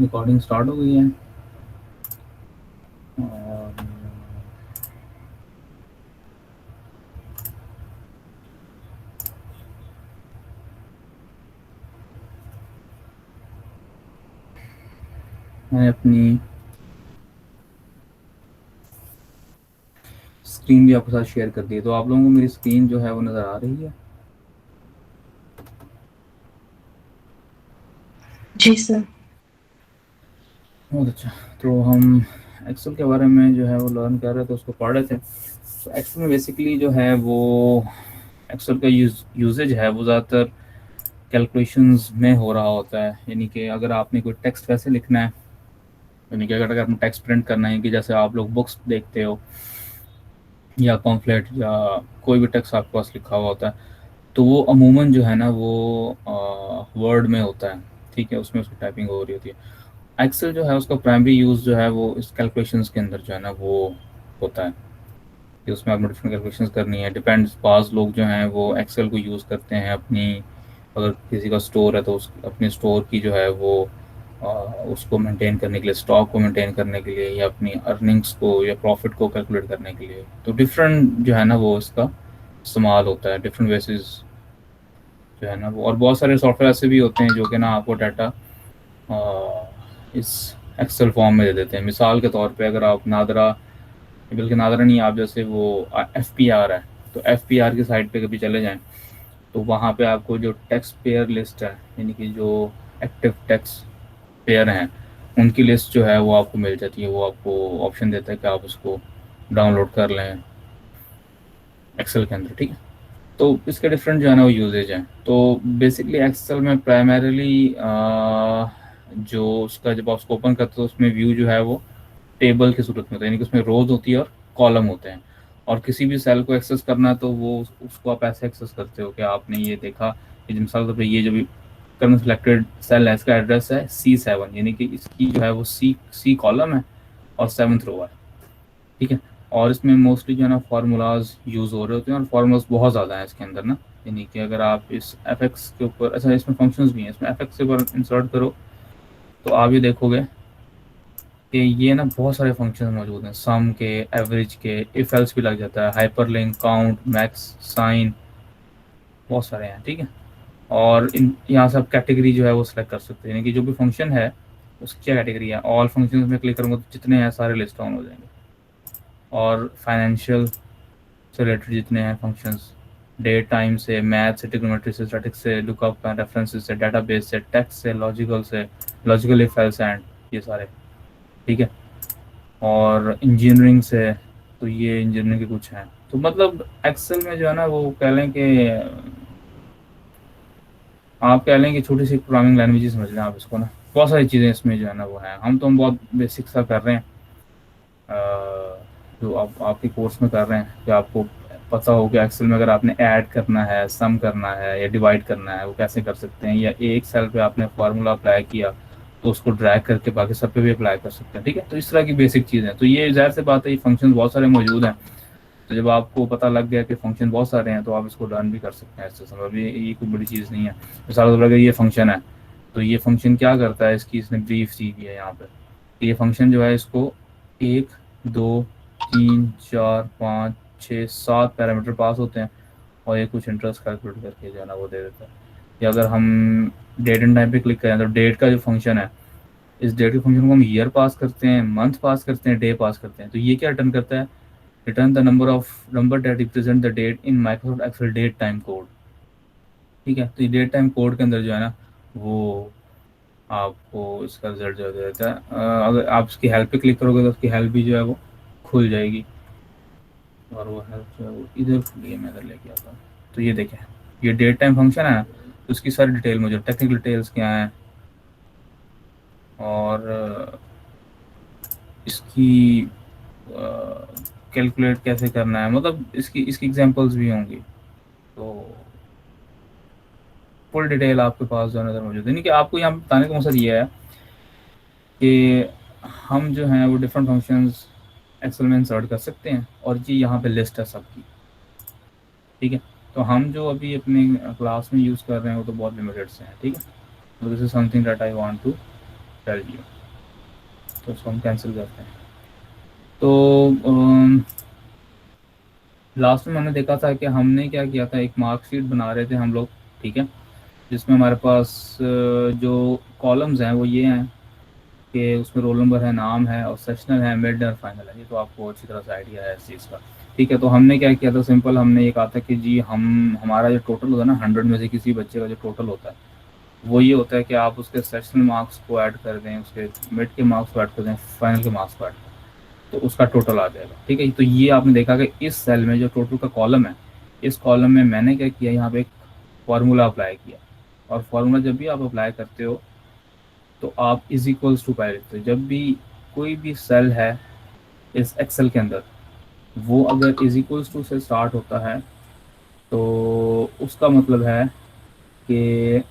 Recording start हो गई है और मैंने अपनी स्क्रीन भी आपके साथ शेयर कर दी है। तो आप लोगों को मेरी स्क्रीन जो है वो नज़र आ रही है? जी सर। बहुत अच्छा। तो हम एक्सेल के बारे में जो है वो लर्न कर रहे थे, उसको पढ़ रहे थे। तो एक्सेल में बेसिकली जो है वो एक्सेल का यूजेज है वो ज़्यादातर कैलकुलेशंस में हो रहा होता है। यानी कि अगर आपने कोई टेक्स्ट वैसे लिखना है, यानी कि अगर आपने टेक्स्ट प्रिंट करना है कि जैसे आप लोग बुक्स देखते हो या पम्फलेट या कोई भी टेक्स्ट आपके पास लिखा हुआ होता है, तो वो अमूमन जो है ना वो वर्ड में होता है। ठीक है, उसमें उसकी टाइपिंग हो रही होती है। एक्सेल जो है उसका प्राइमरी यूज़ जो है वो इस कैलकुलेशंस के अंदर जो है ना वो होता है कि उसमें आपने डिफरेंट कैलकुलेशंस करनी है। डिपेंड्स, बाज़ लोग जो हैं वो एक्सेल को यूज़ करते हैं अपनी, अगर किसी का स्टोर है तो उस अपने स्टोर की जो है वो अ, उसको मेंटेन करने के लिए, स्टॉक को मेंटेन करने के लिए, या अपनी अर्निंग्स को या प्रॉफिट को कैलकुलेट करने के लिए। तो डिफरेंट जो है ना वो इसका इस्तेमाल होता है, डिफरेंट बेसिस जो है ना वो। और बहुत सारे सॉफ्टवेयर ऐसे भी होते हैं जो कि ना आपको डाटा इस एक्सेल फॉर्म में दे देते हैं। मिसाल के तौर पे अगर आप नादरा, बल्कि नादरा नहीं, आप जैसे वो एफ पी आर है, तो एफ पी आर की साइट पे कभी चले जाएं तो वहाँ पे आपको जो टैक्स पेयर लिस्ट है, यानी कि जो एक्टिव टैक्स पेयर हैं, उनकी लिस्ट जो है वो आपको मिल जाती है। वो आपको ऑप्शन देता है कि आप उसको डाउनलोड कर लें एक्सेल के अंदर। ठीक है, तो इसके डिफरेंट जो है ना वो यूजेज हैं। तो बेसिकली एक्सेल में प्राइमरीली जो उसका जब आप उसको ओपन करते हो तो उसमें व्यू जो है वो टेबल की सूरत में होता है, यानी कि उसमें रोज होती है और कॉलम होते हैं। और किसी भी सेल को एक्सेस करना है तो वो उसको आप ऐसे एक्सेस करते हो कि आपने ये देखा कि मिसाल के तौर पर ये जो भी करंट सिलेक्टेड सेल है इसका एड्रेस है C7, यानी कि इसकी जो है वो सी कॉलम है और 7th रो है। ठीक है, और इसमें मोस्टली जो है ना फार्मूलाज यूज़ हो रहे होते हैं, और फार्मूलाज बहुत ज़्यादा हैं इसके अंदर ना। यानी कि अगर आप इस एफ एक्स के ऊपर, अच्छा इसमें फंक्शंस भी हैं, इसमें एफ एक्स के ऊपर इंसर्ट करो तो आप ये देखोगे कि ये ना बहुत सारे फंक्शन मौजूद हैं, सम के, एवरेज के, इफ एल्स भी लग जाता है, हाइपरलिंक, काउंट, मैक्स, साइन, बहुत सारे हैं। ठीक है, और इन यहाँ से आप कैटेगरी जो है वो सिलेक्ट कर सकते हैं, यानी कि जो भी फंक्शन है उसकी क्या कैटेगरी है। ऑल फंक्शन में क्लिक करूँगा तो जितने हैं सारे लिस्ट डाउन हो जाएंगे। और फाइनेंशियल से रिलेटेड जितने हैं फंक्शंस, डेट टाइम से, मैथ से, ट्रिग्नोमेट्री से, स्टैटिक्स से, लुकअप एंड रेफरेंसेस से, डाटाबेस से, टेक्स्ट से, लॉजिकल से, लॉजिकल इफ एल्स एंड, ये सारे। ठीक है, और इंजीनियरिंग से, तो ये इंजीनियरिंग के कुछ हैं। तो मतलब एक्सेल में जो है ना वो कह लें कि आप कह लें कि छोटी सी प्रोग्रामिंग लैंग्वेज ही समझ लें आप इसको ना। बहुत सारी चीज़ें इसमें जो है ना वो हैं। हम बहुत बेसिक सा कर रहे हैं, जो आप आपके कोर्स में कर रहे हैं, कि आपको पता हो कि एक्सेल में अगर आपने ऐड करना है, सम करना है या डिवाइड करना है वो कैसे कर सकते हैं, या एक सेल पे आपने फार्मूला अप्लाई किया तो उसको ड्रैग करके बाकी सब पे भी अप्लाई कर सकते हैं। ठीक है, तो इस तरह की बेसिक चीज़ें हैं। तो ये ज़ाहिर सी बात है, ये फंक्शन बहुत सारे मौजूद हैं। तो जब आपको पता लग गया कि फंक्शन बहुत सारे हैं तो आप इसको लर्न भी कर सकते हैं ऐसे समय। ये कोई बड़ी चीज़ नहीं है। मिसाल के तौर पर ये फंक्शन है, तो ये फंक्शन क्या करता है, इसकी इसने ब्रीफ दी हुई है यहाँ पे। तो ये फंक्शन जो है इसको 1, 2, 3, 4, 5, 6, 7 पैरामीटर पास होते हैं, और ये कुछ इंटरेस्ट कैलकुलेट करके जो है ना वो दे देता है। या अगर हम डेट एंड टाइम पे क्लिक करें तो डेट का जो फंक्शन है, इस डेट के फंक्शन को हम ईयर पास करते हैं, मंथ पास करते हैं, डे पास करते हैं। तो ये क्या रिटर्न करता है, return the number that represent the date in Microsoft Excel date time code. ठीक है, तो ये डेट टाइम कोड के अंदर जो है ना वो आपको इसका रिजल्ट जो है दे देता है। अगर आप इसकी हेल्प पे क्लिक करोगे तो उसकी हेल्प भी जो है वो खुल जाएगी, और वो हेल्प जो है वो इधर खुली है, मैं इधर लेके आता हूँ। तो ये देखें, ये डेट टाइम फंक्शन है, तो उसकी सारी डिटेल मुझे, टेक्निकल डिटेल्स क्या हैं, और इसकी कैलकुलेट कैसे करना है, मतलब इसकी इसकी एग्जांपल्स भी होंगी। तो फुल डिटेल आपके पास जो है नज़र मौजूद है। यानी कि आपको यहाँ पे बताने का मकसद ये है कि हम जो हैं वो डिफरेंट फंक्शंस एक्सेल में इंसर्ट कर सकते हैं, और ये यहाँ पे लिस्ट है सबकी। ठीक है, तो हम जो अभी अपने क्लास में यूज़ कर रहे हैं वो तो बहुत लिमिटेड से हैं। ठीक है, तो this is something that I want to चलिए, तो उसको हम कैंसिल करते हैं। तो लास्ट में हमने देखा था कि हमने क्या किया था, एक मार्कशीट बना रहे थे हम लोग, ठीक है, जिसमें हमारे पास जो कॉलम्स हैं वो ये हैं कि उसमें रोल नंबर है, नाम है, और सेक्शनल है, मिड और फाइनल है। ये तो आपको अच्छी तरह से आइडिया है इस चीज़ का, ठीक है। तो हमने क्या किया था, सिंपल हमने ये कहा था कि जी हमारा जो टोटल होता है ना, 100 में से किसी बच्चे का जो टोटल होता है वो ये होता है कि आप उसके सेक्शनल मार्क्स को ऐड कर दें, उसके मिड के मार्क्स को ऐड कर दें, फाइनल के मार्क्स को ऐड कर दें, तो उसका टोटल आ जाएगा, ठीक है। तो ये आपने देखा कि इस सेल में जो टोटल का कॉलम है, इस कॉलम में मैंने क्या किया, यहाँ पे एक फार्मूला अप्लाई किया। और फार्मूला जब भी आप अप्लाई करते हो तो आप इज इक्वल्स टू पाई लिखते हो। जब भी कोई भी सेल है इस एक्सेल के अंदर, वो अगर इज इक्वल्स टू से स्टार्ट होता है तो उसका मतलब है कि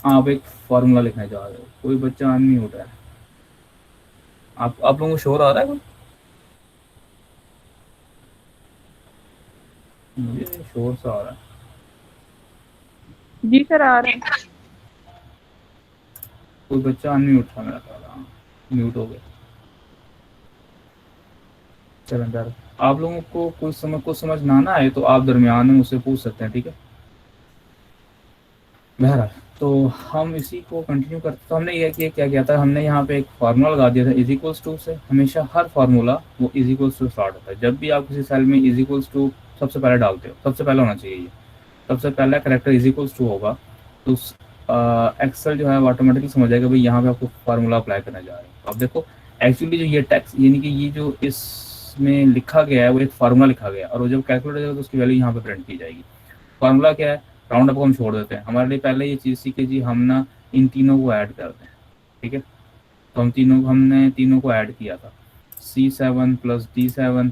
आप एक फार्मूला लिखने जा रहे हो। कोई बच्चा नहीं उठ रहा है, आप लोगों को शोर आ रहा है कोई? मुझे शोर सा आ रहा है। जी सर, आ रहे हैं। कोई बच्चा नहीं उठा मेरा ख्याल, हाँ, म्यूट हो गया। चलो अंदर, आप लोगों को कुछ समझ ना आए तो आप दरमियान में मुझसे पूछ सकते हैं, ठीक है। बहरहाल, तो हम इसी को कंटिन्यू करते, तो हमने ये किया, क्या किया था, हमने यहाँ पे एक फार्मूला लगा दिया था इज इक्वल्स टू से। हमेशा हर फार्मूला वो इज इक्वल्स टू स्टार्ट होता है। जब भी आप किसी सेल में इज इक्वल्स टू सबसे पहले डालते हो, सबसे पहले होना चाहिए ये, सबसे पहला करेक्टर इज इक्वल्स टू होगा, तो एक्सेल जो है ऑटोमेटिकली समझ जाएगा भाई यहाँ पे आपको फार्मूला अप्लाई करने जा रहे हैं। अब देखो, एक्चुअली जो ये टेक्स्ट यानी कि ये जो इसमें लिखा गया है वो एक फार्मूला लिखा गया है, और वो जब कैलकुलेट हो जाएगा तो उसकी वैल्यू यहाँ पे प्रिंट की जाएगी। फार्मूला क्या है, राउंड अप को हम छोड़ देते हैं। हमारे लिए पहले ये चीज़ थी कि जी हम ना इन तीनों को ऐड कर दें, ठीक है। तो हमने तीनों को ऐड किया था, C7 plus D7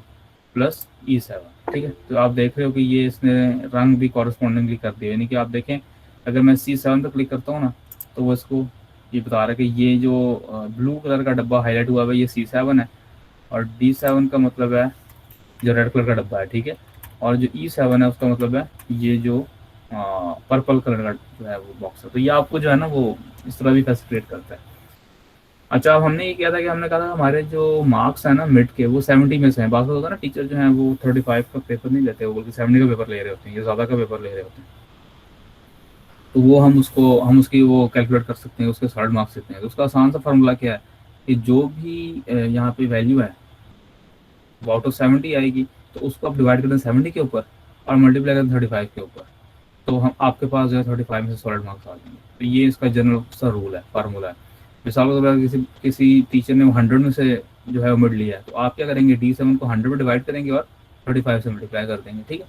plus E7, ठीक है। तो आप देख रहे हो कि ये इसने रंग भी कॉरस्पॉन्डिंगली कर दिया, यानी कि आप देखें, अगर मैं C7 पर क्लिक करता हूँ ना, तो वो इसको ये बता रहा है कि ये जो ब्लू कलर का डब्बा हाईलाइट हुआ है ये C7 है, और D7 का मतलब है जो रेड कलर का डब्बा है, ठीक है। और जो E7 है उसका मतलब है ये जो पर्पल कलर का जो है वो बॉक्स है। तो ये आपको जो है ना वो इस तरह भी फैसिलिटेट करता है। अच्छा, अब हमने ये किया था कि हमने कहा था हमारे जो मार्क्स है ना मिड के, वो 70 में से हैं। बात होता है ना, टीचर जो है वो 35 का पेपर नहीं लेते, वो बल्कि 70 का पेपर ले रहे होते हैं, या ज़्यादा का पेपर ले रहे होते हैं। तो वो हम उसकी वो कैलकुलेट कर सकते हैं, उसके 60 मार्क्स देते हैं। तो उसका आसान सा फार्मूला क्या है कि जो भी यहाँ पे वैल्यू है वो आउट ऑफ 70 आएगी, तो उसको आप डिवाइड कर दें 70 के ऊपर और मल्टीप्लाई करें 35 के ऊपर, तो हम आपके पास जो है 35 में से सॉलिड मार्क्स आ जाएंगे। तो ये इसका जनरल सा रूल है, फार्मूला है। मिसाल के तौर पर किसी किसी टीचर ने 100 में से जो है वो मिड लिया है, तो आप क्या करेंगे, D7 को 100 में डिवाइड करेंगे और 35 से मल्टीप्लाई कर देंगे, ठीक है।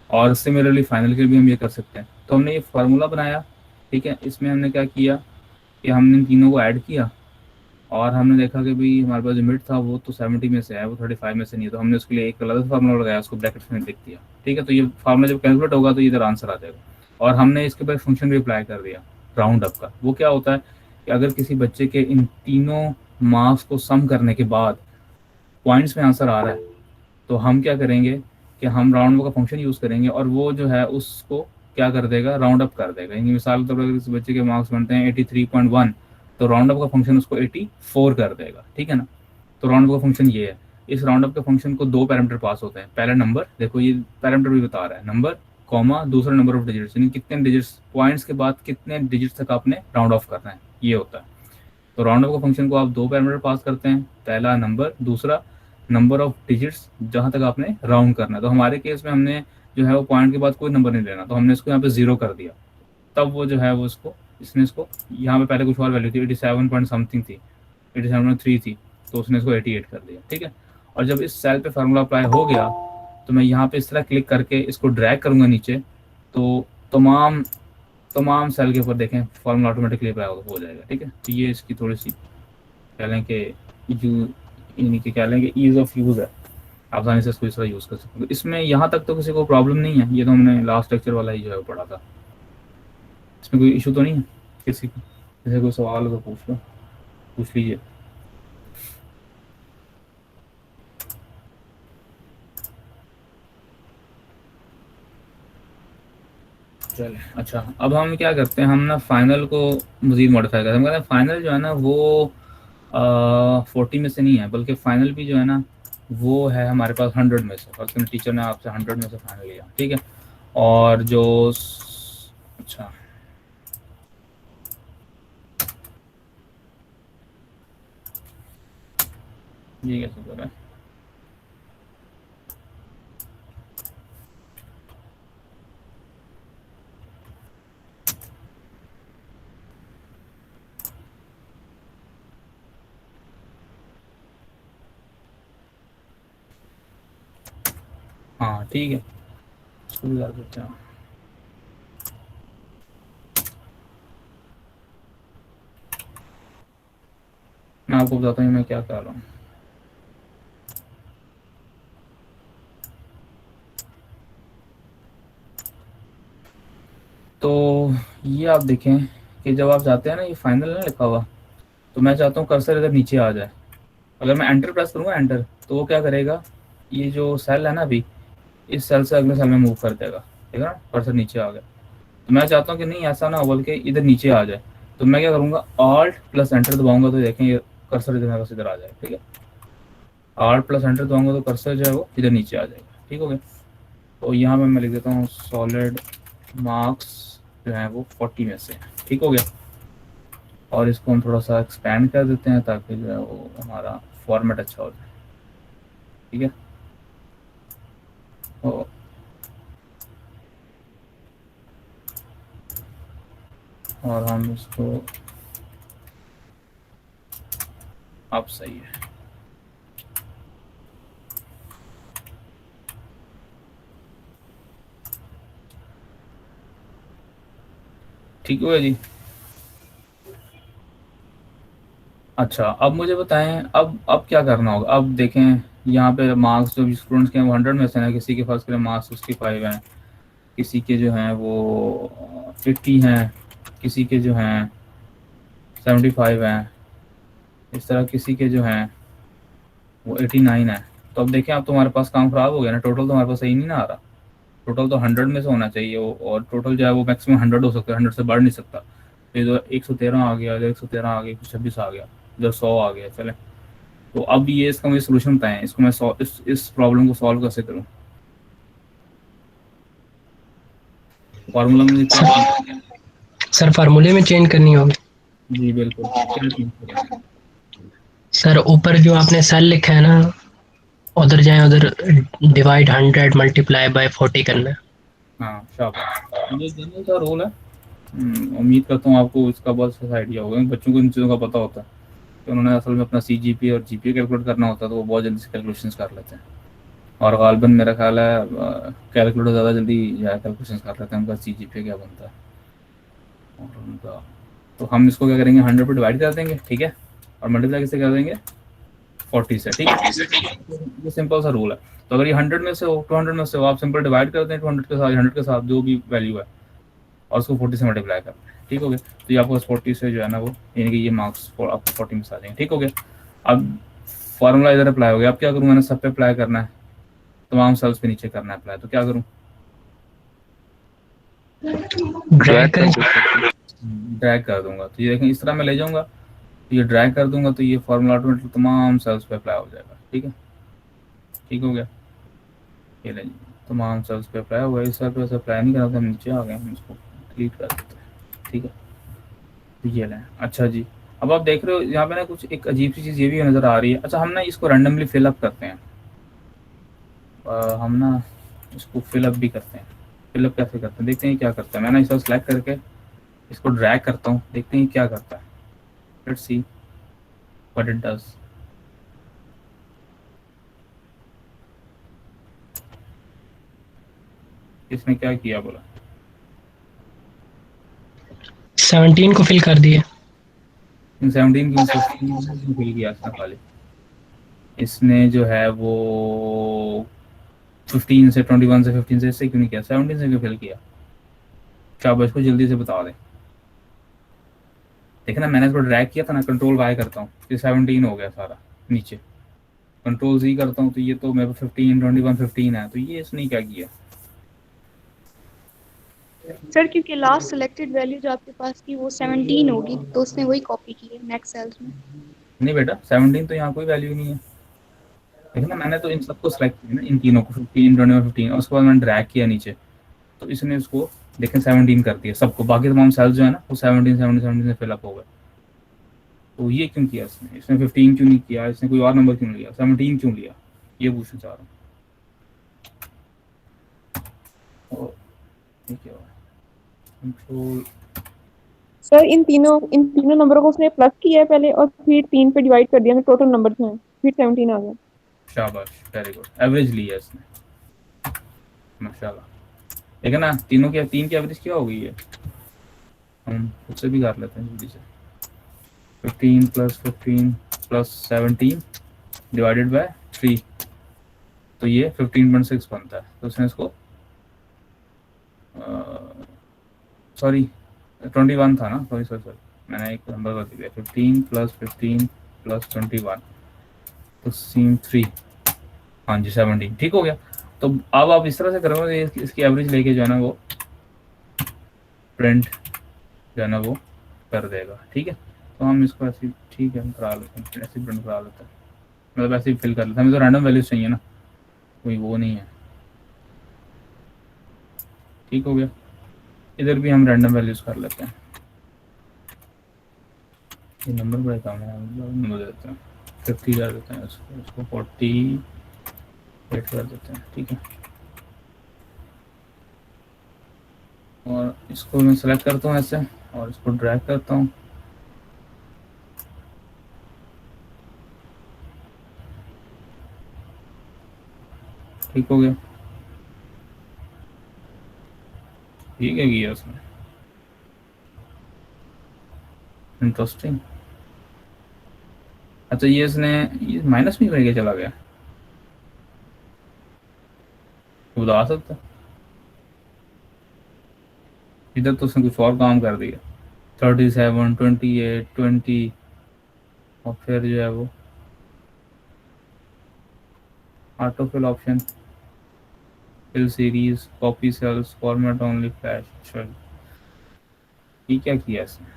और सिमिलरली फाइनल के लिए भी हम ये कर सकते हैं। तो हमने ये फार्मूला बनाया, ठीक है। इसमें हमने क्या किया कि हमने इन तीनों को ऐड किया, और हमने देखा कि भाई हमारे पास जो मिड था वो तो 70 में से है, वो 35 में से नहीं है, तो हमने उसके लिए एक अलग फार्मूला लगाया, उसको ब्रैकेट्स में लिख दिया, ठीक है। तो ये फार्मूला जब कैलकुलेट होगा तो इधर आंसर आ जाएगा। और हमने इसके ऊपर फंक्शन भी अप्लाई कर दिया राउंड अप का। वो क्या होता है कि अगर किसी बच्चे के इन तीनों मार्क्स को सम करने के बाद पॉइंट्स में आंसर आ रहा है, तो हम क्या करेंगे कि हम राउंड का फंक्शन यूज़ करेंगे, और वो जो है उसको क्या कर देगा, राउंड अप कर देगा। यानी मिसाल के तौर पर अगर किसी बच्चे के मार्क्स बनते हैं 83.1, तो राउंड अप का फंक्शन उसको 84 कर देगा, ठीक है ना। तो राउंड अप का फंक्शन ये है। इस राउंड अप के फंक्शन को दो पैरामीटर पास होते हैं। पहला नंबर, देखो ये पैरामीटर भी बता रहा है, नंबर कॉमा दूसरा नंबर ऑफ डिजिट्स, यानी कितने डिजिट्स, पॉइंट्स के बाद कितने डिजिट्स तक आपने राउंड ऑफ करना है, ये होता है। तो राउंड अप का फंक्शन को आप दो पैरामीटर पास करते हैं, पहला नंबर, दूसरा नंबर ऑफ डिजिट्स जहाँ तक आपने राउंड करना है। तो हमारे केस में हमने जो है वो पॉइंट के बाद कोई नंबर नहीं लेना, तो हमने इसको यहाँ पे जीरो कर दिया। तब वो जो है वो इसको इसने इसको यहाँ पे पहले कुछ और वैल्यू थी, 87 पॉइंट समथिंग थी, 87.3 थी, तो उसने इसको 88 कर दिया, ठीक है। और जब इस सेल पे फार्मूला अप्लाई हो गया, तो मैं यहाँ पे इस तरह क्लिक करके इसको ड्रैग करूँगा नीचे, तो तमाम तमाम सेल के ऊपर देखें फार्मूला ऑटोमेटिकली अप्लाई हो जाएगा, ठीक है। तो ये इसकी थोड़ी सी कह लें कि यू यानी कि कह लें कि ईज़ ऑफ यूज़ है, आसानी से इसको इस तरह यूज़ कर सकते हो। इसमें यहाँ तक तो किसी को प्रॉब्लम नहीं है, ये तो हमने लास्ट लेक्चर वाला ही जो है वो पढ़ा था। इसमें कोई इशू तो नहीं है किसी को? जैसे कोई सवाल हो तो पूछ लो, पूछ लीजिए। चले अच्छा, अब हम क्या करते हैं, हम ना फाइनल को मज़ीद मॉडिफाई करते हैं। हम कहते हैं फाइनल जो है ना वो 40 में से नहीं है, बल्कि फाइनल भी जो है ना वो है हमारे पास 100 में से। और टीचर ने आपसे 100 में से फाइनल लिया, ठीक है। और जो अच्छा ये कैसे कर रहा है? हाँ ठीक है, इसको भी कर सकते हैं। मैं आपको बताता हूँ मैं क्या कर रहा हूँ। तो ये आप देखें कि जब आप जाते हैं ना, ये फाइनल ना लिखा हुआ, तो मैं चाहता हूँ कर्सर इधर नीचे आ जाए। अगर मैं एंटर प्रेस करूँगा एंटर, तो वो क्या करेगा, ये जो सेल है ना अभी, इस सेल से अगले सेल में मूव कर देगा, ठीक है ना, कर्सर नीचे आ गया। तो मैं चाहता हूँ कि नहीं ऐसा ना हो, बल्कि इधर नीचे आ जाए। तो मैं क्या करूँगा, ऑल्ट प्लस एंटर दबाऊंगा, तो देखें ये कर्सर इधर मेरे पास इधर आ जाएगा, ठीक है। ऑल्ट प्लस एंटर दबाऊंगा तो कर्सर जो है वो इधर नीचे आ जाएगा, ठीक हो गया। तो यहाँ पे मैं लिख देता हूँ सॉलिड मार्क्स जो है वो 40 में से, ठीक हो गया। और इसको हम थोड़ा सा एक्सपेंड कर देते हैं ताकि जो है वो हमारा फॉर्मेट अच्छा हो जाए, ठीक है। तो और हम इसको, अब सही है, ठीक हो गया जी। अच्छा अब मुझे बताएं, अब क्या करना होगा। अब देखें यहाँ पे मार्क्स जो स्टूडेंट्स के हैं वो 100 में से हैं, किसी के पास के मार्क्स 65 हैं, किसी के जो हैं वो 50 हैं, किसी के जो हैं 75 हैं, इस तरह किसी के जो हैं वो 89 है। तो अब देखें, अब तुम्हारे पास काम खराब हो गया ना, टोटल तो हमारे पास सही नहीं ना आ रहा। टोटल तो 100 में से होना चाहिए और टोटल जो है वो मैक्सिमम 100 हो सकता है, 100 से बढ़ नहीं सकता। तो इधर 113 आ गया, इधर 113 आ गया, 126 आ गया, इधर 100 आ गया। चले, तो अब ये इसका मुझे सोल्यूशन बताएं, इसको मैं इस प्रॉब्लम को सॉल्व कैसे करूं। फार्मूला में क्या, सर फार्मूले में चेंज करनी होगी। जी बिल्कुल, क्या चीज करें। सर ऊपर जो आपने सेल लिखा है ना, उधर जाए, उधर डिवाइड 100 मल्टीप्लाई बाय 40 करना है। हाँ शाबाश, ये जनरल सा रोल है। उम्मीद करता हूँ आपको इसका बहुत अच्छा आइडिया होगा। बच्चों को इन चीज़ों का पता होता है कि उन्होंने असल में अपना CGPA और GPA कैलकुलेट करना होता है, तो वो बहुत जल्दी से कैलकुलेशंस कर लेते हैं। और गालबन मेरा ख्याल है कैलकुलेटर ज़्यादा जल्दी कैलकुलेशंस कर लेते हैं, उनका CGPA क्या बनता है और उनका। तो हम इसको क्या करेंगे, 100 पे डिवाइड कर देंगे, ठीक है। और मल्टीप्लाई किससे कर देंगे, 40 से, ठीक है। ये सिंपल सा रूल है। तो अगर ये 100 में से हो, 200 में से हो, आप सिंपल डिवाइड कर दें 200 के साथ, 100 के साथ जो भी वैल्यू है, और उसको 40 से मल्टीप्लाई कर दें, ठीक हो गया। तो ये आपको 40 से जो है ना वो, यानी कि ये मार्क्स आपको 40 में से आ जाएंगे, ठीक हो गया। अब फार्मूला इधर अप्लाई हो गया। अब क्या करूँ, मैंने सब पे अप्लाई करना है, तमाम सेल्स पे नीचे करना है अप्लाई। तो क्या करूँ, ड्रैग करें। ड्रैग कर दूंगा। तो ये देखें इस तरह मैं ले जाऊंगा, तो ये ड्रैग कर दूंगा, तो ये फार्मूला ऑटोमेटिक तमाम सेल्स पे अप्लाई हो जाएगा, ठीक है। ठीक हो गया, ये ले तमाम सेल्स पे अप्लाई हुआ। इस सेल पे अप्लाई नहीं करा था, हम नीचे आ गए, हम इसको डिलीट कर देते हैं, ठीक है। तो ये लें, अच्छा जी। अब आप देख रहे हो यहाँ पे ना कुछ एक अजीब सी चीज़ ये भी नज़र आ रही है। अच्छा हम ना इसको रैंडमली फिलअप करते हैं। हम ना इसको फिलअप भी करते हैं। फिलअप कैसे करते हैं देखते हैं क्या करता है। मैं ना इसे सेलेक्ट करके इसको ड्रैग करता हूँ, देखते हैं क्या करता है। Let's see what it does. इसने क्या किया बोला, 17 को फिल कर दिए। इन 17 की 16 फिल किया इसने खाली। इसने जो है वो 15 से 21 से 15 से इससे क्यों नहीं किया, 17 से क्यों फिल किया। शाबाश को जल्दी से बता दें। देखना ना मैंने इसको ड्रैग किया था ना, कंट्रोल वाई करता हूँ, ये 17 हो गया सारा नीचे। कंट्रोल Z करता हूँ तो ये तो मेरे को 15 21 15 है। तो ये इसने क्या किया, सर क्योंकि लास्ट सिलेक्टेड वैल्यू जो आपके पास थी वो 17 होगी, तो उसने वही कॉपी की है नेक्स्ट सेल्स में। नहीं बेटा 17 तो यहाँ कोई वैल्यू ही नहीं है। देखो ना मैंने तो इन सबको सेलेक्ट किया ना, इन तीनों को 15, 20 और 15, और उसके बाद मैंने ड्रैग किया नीचे, तो इसने उसको देखें 17 कर दिया सबको, बाकी तमाम सेल्स जो है ना वो 17 17 17 से फिलअप हो गए। तो ये क्यों किया इसने, इसने 15 क्यों नहीं किया, इसने कोई और नंबर क्यों लिया, 17 क्यों लिया, ये पूछना चाह रहा हूँ। और ये क्या हुआ, कंट्रोल सर इन तीनों नंबरों को उसने प्लस किया है पहले और फिर 3 पे डिवाइड कर दिया, टोटल नंबर्स हैं, फिर 17 आ गया। शाबाश, वेरी गुड, एवरेज लिया इसने, माशाल्लाह। देखा ना तीनों की, तीन की एवरेज क्या हो गई है, हम खुद से भी कर लेते हैं जल्दी से। 15 प्लस 15 प्लस 17 डिवाइडेड बाय 3, तो ये 15.6 बनता है। तो उसने इसको सॉरी 21 था ना, सॉरी सॉरी सॉरी, मैंने एक नंबर बता दिया, 15 प्लस 15 प्लस 21, तो सीम 3, हाँ जी 17, ठीक हो गया। तो अब आप इस तरह से करोगे, इसकी एवरेज लेके जो है ना वो प्रिंट जो है ना वो कर देगा, ठीक है। तो हम इसको ऐसे ठीक है करा लेते हैं, ऐसे प्रिंट करा लेते हैं, मतलब ऐसे ही फिल कर लेते हैं, हमें तो रैंडम वैल्यूज चाहिए ना, कोई वो नहीं है, ठीक हो गया। इधर भी हम रैंडम वैल्यूज कर लेते हैं, ये नंबर बड़े कम है, नंबर दे देते हैं 50 कर देते हैं, इसको 48 कर देते हैं, ठीक है। और इसको मैं सेलेक्ट करता हूँ ऐसे, और इसको ड्रैग करता हूँ, ठीक हो गया, ठीक है किया उसने, इंटरेस्टिंग। अच्छा ये इसने ये माइनस में करके चला गया, बता सकता, इधर तो उसने कुछ और काम कर दिया, 37 28 20, और फिर जो है वो auto fill option, fill series, copy cells, format only flash, चल ये क्या किया इसने,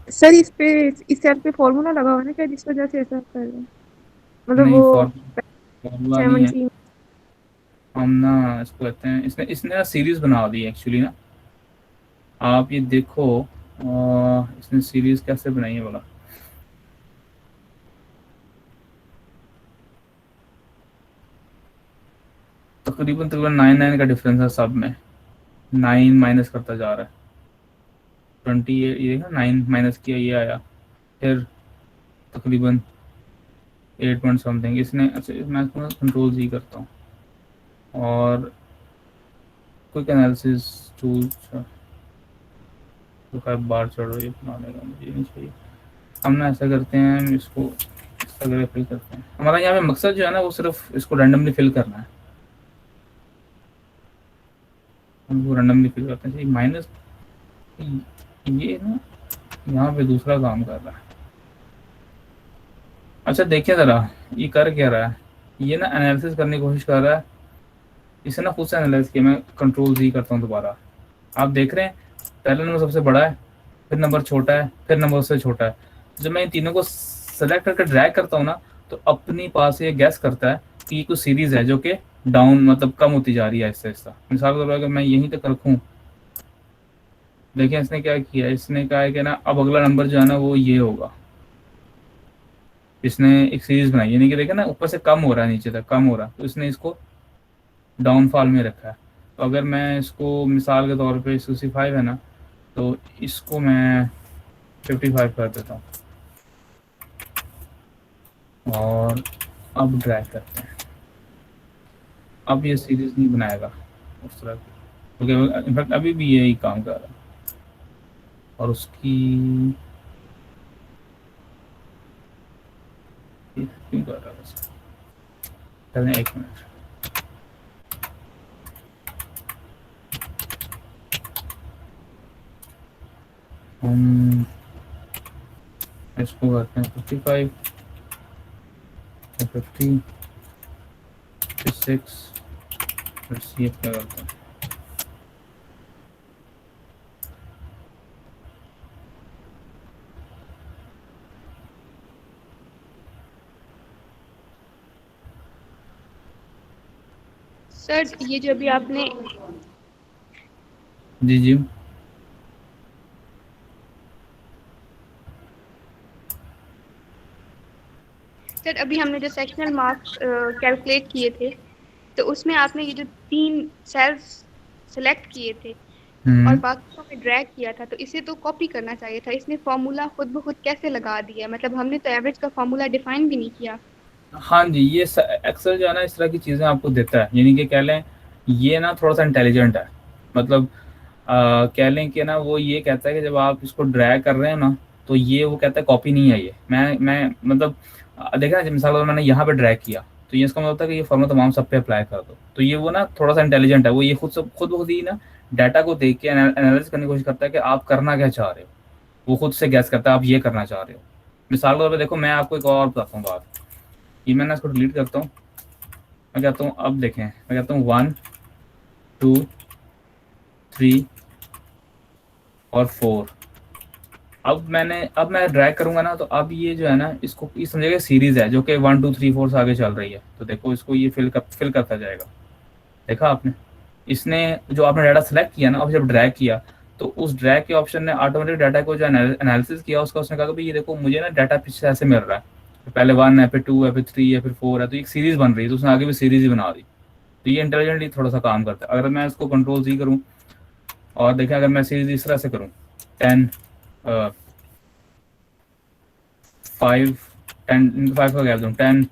सर इस सेल पे फॉर्मूला लगा हुआ है ना क्या, जिस वजह से ऐसा कर रहे हैं, मतलब नहीं वो फॉर्मूला नहीं है, 17। हम ना इसको कहते हैं, इसने इसने ना सीरीज बना दी एक्चुअली ना, आप ये देखो इसने सीरीज कैसे बनाई है बोला, तकरीबन तकरीबन 9 9 का डिफरेंस है सब में, 9 माइनस करता जा रहा है, 28 ये देखा 9 माइनस किया ये आया, फिर तकरीबन 8 पॉइंट समथिंग इसने, अच्छा मैं इसको कंट्रोल जी करता हूँ, और क्विक एनालिसिस टूल, तो खैर बार चढ़ो ये बनाने का मुझे नहीं चाहिए, हम ना ऐसा करते हैं, हम इसको इस तरह फिल करते हैं, हमारा यहाँ पे मकसद जो है ना वो सिर्फ इसको रैंडमली फिल करना है, हम वो रैंडमली फिल करते हैं, माइनस ये ना यहाँ पे दूसरा काम कर रहा है। अच्छा देखिए ज़रा ये कर क्या रहा है, ये ना एनालिसिस करने की कोशिश कर रहा है, इसे ना खुद से एनालाइज किया, मैं कंट्रोल जी करता हूँ दोबारा, आप देख रहे हैं पहला नंबर सबसे बड़ा है, फिर नंबर छोटा है, फिर नंबर उससे छोटा है, जब मैं इन तीनों को सेलेक्ट करके ड्रैग करता हूँ ना, तो अपनी पास ये गैस करता है कि ये कुछ सीरीज है जो कि डाउन मतलब कम होती जा रही है आहिस्ता आहिस्ता, मिसाल के तौर पर अगर मैं यहीं तक रखूँ, देखिए इसने क्या किया, इसने कहा है कि ना अब अगला नंबर जो है ना वो ये होगा, इसने एक सीरीज बनाई, यानी कि देखा ना ऊपर से कम हो रहा है नीचे तक कम हो रहा है, तो इसने इसको डाउनफॉल में रखा है। तो अगर मैं इसको मिसाल के तौर पे 65 है ना, तो इसको मैं 55 कर देता हूँ, और अब ड्रैग करते हैं, अब ये सीरीज नहीं बनाएगा उस तरह की, क्योंकि इनफैक्ट अभी भी यही काम कर रहा है, और उसकी क्यों कर रहा है बस, चलें एक मिनट, हम इसको करते हैं 55, 50 56 लेट्स सी क्या करता है। सर ये जो अभी आपने जी जी सर अभी हमने जो सेक्शनल मार्क्स कैलकुलेट किए थे तो उसमें आपने ये जो 3 सेल्स सेलेक्ट किए थे और बाकी को हमें ड्रैग किया था, तो इसे तो कॉपी करना चाहिए था। इसने फॉर्मूला खुद ब खुद कैसे लगा दिया? मतलब हमने तो एवरेज का फॉर्मूला डिफाइन भी नहीं किया। हाँ जी, ये एक्सेल जो है ना इस तरह की चीज़ें आपको देता है, यानी कि कह लें ये ना थोड़ा सा इंटेलिजेंट है। मतलब कह लें कि ना वो ये कहता है कि जब आप इसको ड्रैग कर रहे हो ना तो ये वो कहता है कॉपी नहीं है ये। मैं मतलब देखा ना, मिसाल मैंने यहाँ पे ड्रैग किया तो ये इसका मतलब होता है कि ये फॉर्मूला तमाम सब पे अप्लाई कर दो। तो ये वो ना थोड़ा सा इंटेलिजेंट है, वो ये खुद ही ना डाटा को देख के एनालिसिस करने की कोशिश करता है कि आप करना क्या चाह रहे हो। वो खुद से गैस करता है आप ये करना चाह रहे हो। मिसाल के तौर पर देखो, मैं आपको एक और बताता हूँ बात। ये मैं ना इसको डिलीट करता हूँ, मैं कहता हूँ अब देखें, मैं कहता हूँ 1 2 3 और 4। अब मैं ड्रैग करूंगा ना तो अब ये जो है ना इसको इस समझिएगा सीरीज है जो कि 1 2 3 4 से आगे चल रही है। तो देखो इसको ये फिल करता जाएगा। देखा आपने, इसने जो आपने डाटा सेलेक्ट किया ना, अब जब ड्रैग किया तो उस ड्रैग के ऑप्शन ने ऑटोमेटिक डाटा को जो एनालिसिस किया उसका, उसने कहा कि भाई ये देखो मुझे ना डाटा पीछे ऐसे मिल रहा है, तो पहले 1 है, फिर 2 है, फिर 3 है, फिर 4 है, तो एक सीरीज बन रही है, तो उसने आगे भी सीरीज ही बना दी। तो ये इंटेलिजेंटली थोड़ा सा काम करता है। अगर मैं इसको कंट्रोल सी करूँ और देखें अगर मैं सीरीज इस तरह से करूँ 10 5 10 5 का गैप दूँ 10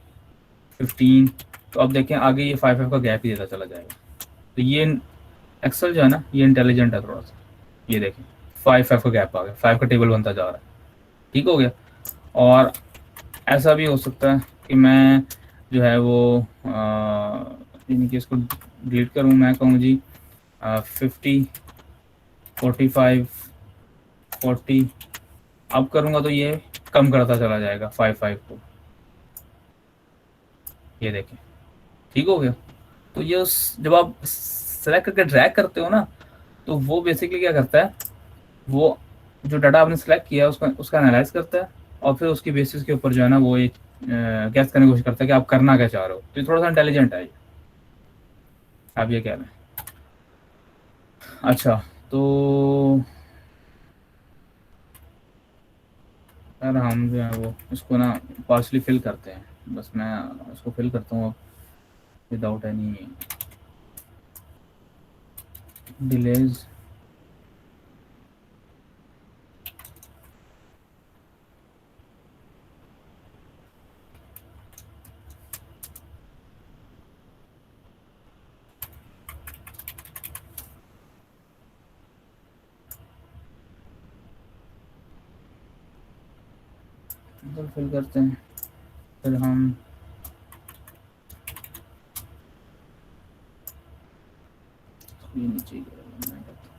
15, तो अब देखें आगे ये 5 का गैप ही देता चला जाएगा। तो ये एक्सेल जो है ना ये इंटेलिजेंट है थोड़ा सा। ये देखें 5 का गैप आ गया, 5 का टेबल बनता जा रहा है। ठीक हो गया। और ऐसा भी हो सकता है कि मैं जो है वो यानी कि इसको डिलीट करूँ, मैं कहूँ जी 50 45 40। अब करूँगा तो ये कम करता चला जाएगा 5 को। ये देखें ठीक हो गया। तो ये जब आप सेलेक्ट करके ड्रैग करते हो ना तो वो बेसिकली क्या करता है, वो जो डाटा आपने सेलेक्ट किया उसका उसका एनालाइज करता है और फिर उसकी बेसिस के ऊपर जो है ना वो एक गैस करने की कोशिश करता है कि आप करना क्या चाह रहे हो। तो ये थोड़ा सा इंटेलिजेंट है ये। आप ये कह रहे हैं। अच्छा तो यार हम जो है वो इसको ना पार्शली फिल करते हैं। बस मैं इसको फिल करता हूँ अब विदाउट एनी डिलेज। फिल करते हैं, फिर हम ये नीचे मैं करता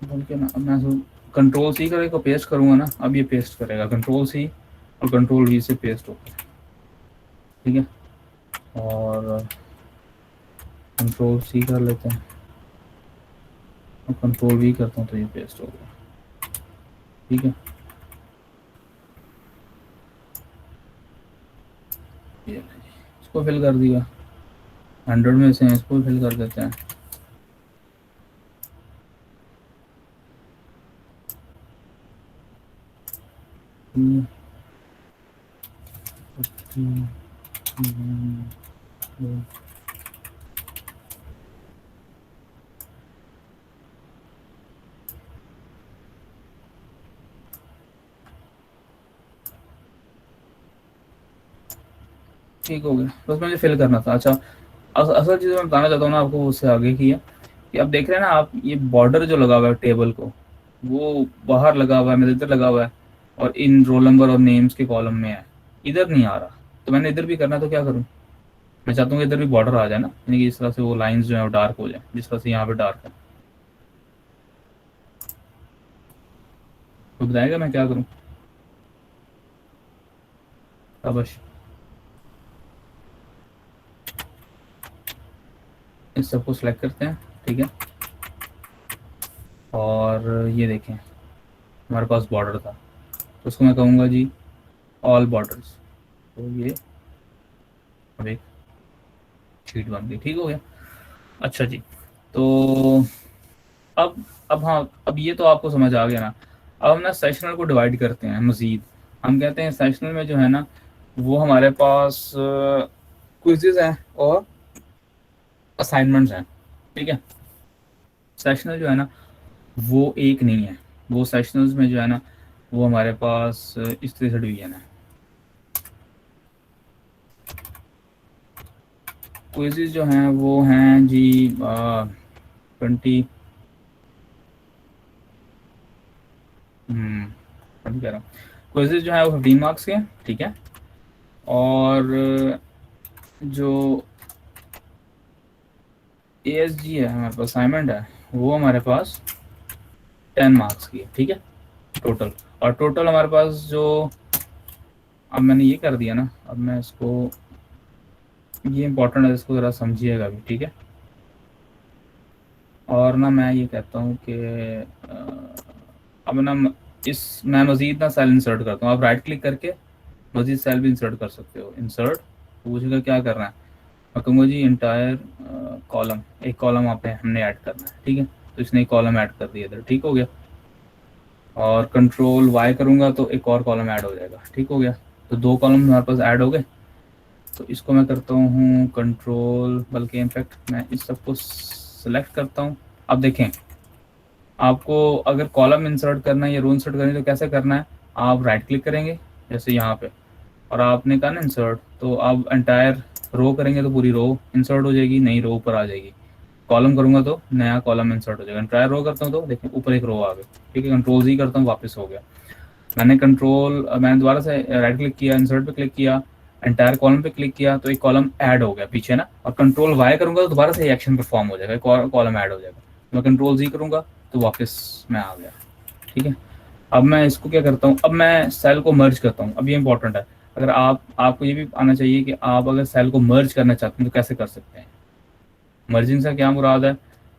हूँ। बल्कि ना मैं कंट्रोल सी करेगा पेस्ट करूँगा ना, अब ये पेस्ट करेगा कंट्रोल सी और कंट्रोल वी से पेस्ट होगा। ठीक है, और कंट्रोल सी कर लेते हैं और कंट्रोल वी करता हूँ तो ये पेस्ट होगा। ठीक है, ये इसको फिल कर दिया 100 में से, इसको फिल कर देते हैं। ठीक हो गया, बस मुझे फिल करना था। अच्छा असल चीज़ मैं बताना चाहता हूँ ना आपको उससे आगे की है कि अब देख रहे हैं ना आप ये बॉर्डर जो लगा हुआ है टेबल को, वो बाहर लगा हुआ है, मेरे इधर लगा हुआ है और इन रोल नंबर और नेम्स के कॉलम में है। इधर नहीं आ रहा, तो मैंने इधर भी करना है, तो क्या करूँ? मैं चाहता हूँ कि इधर भी बॉर्डर आ जाए ना, यानी कि इस तरह से वो लाइंस जो है वो डार्क हो जाए, जिस तरह से यहाँ पे डार्क है। तो बताएगा मैं क्या करूँ? शाबाश। इस सबको सिलेक्ट करते हैं, ठीक है। और ये देखें हमारे पास बॉर्डर था, तो उसको मैं कहूँगा जी ऑल बॉर्डर्स, तो ये अब एक शीट बन गई, ठीक हो गया। अच्छा जी, तो अब हाँ, अब ये तो आपको समझ आ गया ना। अब हम ना सेशनल को डिवाइड करते हैं मज़ीद। हम कहते हैं सेशनल में जो है ना वो हमारे पास क्विज़ेस हैं और असाइनमेंट्स हैं, ठीक है। सेशनल जो है ना वो एक नहीं है, वो सेशनल्स में जो है ना वो हमारे पास इस तरह से डिवीजन है। क्विज़ेस जो हैं वो हैं जी 20 कह रहा हूँ, क्विज़ेस जो है वो 15 मार्क्स के हैं, ठीक है। और जो ASG है हमारे पास, असाइनमेंट है, वो हमारे पास 10 मार्क्स की है, ठीक है, टोटल। और टोटल हमारे पास जो, अब मैंने ये कर दिया ना, अब मैं इसको, ये इंपॉर्टेंट है, इसको ज़रा समझिएगा भी, ठीक है। और ना मैं ये कहता हूँ कि अब ना मैं मज़ीद ना सेल इंसर्ट करता हूँ। आप राइट क्लिक करके मज़ीद सेल भी इंसर्ट कर सकते हो। इंसर्ट पूछेगा क्या करना है, मैं कहूँगा जी इंटायर कॉलम, एक कॉलम आप हमने ऐड करना है, ठीक है। तो इसने एक कॉलम ऐड कर दिया इधर, ठीक हो गया। और कंट्रोल Y करूँगा तो एक और कॉलम ऐड हो जाएगा, ठीक हो गया। तो 2 कॉलम हमारे पास ऐड हो गए। तो इसको मैं करता हूँ कंट्रोल, बल्कि इनफैक्ट मैं इस सबको सेलेक्ट करता हूँ। अब देखें, आपको अगर कॉलम इंसर्ट करना है या रो इंसर्ट करनी है तो कैसे करना है, आप राइट क्लिक करेंगे जैसे यहाँ पे, और आपने कहा ना इंसर्ट, तो आप एंटायर रो करेंगे तो पूरी रो इंसर्ट हो जाएगी, नई रो ऊपर आ जाएगी। कॉलम करूँगा तो नया कॉलम इंसर्ट हो जाएगा। एंटायर रो करता हूँ तो देखिए ऊपर एक रो आ गई, ठीक है। कंट्रोल Z करता हूँ, वापस हो गया। मैंने दोबारा से राइट क्लिक किया, इंसर्ट पे क्लिक किया, एंटायर कॉलम पे क्लिक किया, तो एक कॉलम ऐड हो गया पीछे ना। और कंट्रोल Y करूँगा तो दोबारा से एक्शन परफॉर्म हो जाएगा, एक कॉलम ऐड हो जाएगा। मैं कंट्रोल Z करूँगा तो वापस मैं आ गया, ठीक है। अब मैं इसको क्या करता हूँ, अब मैं सेल को मर्ज करता हूँ। अब ये इंपॉर्टेंट है, अगर आपको ये भी आना चाहिए कि आप अगर सेल को मर्ज करना चाहते हैं तो कैसे कर सकते हैं। मर्जिंग से क्या मुराद है,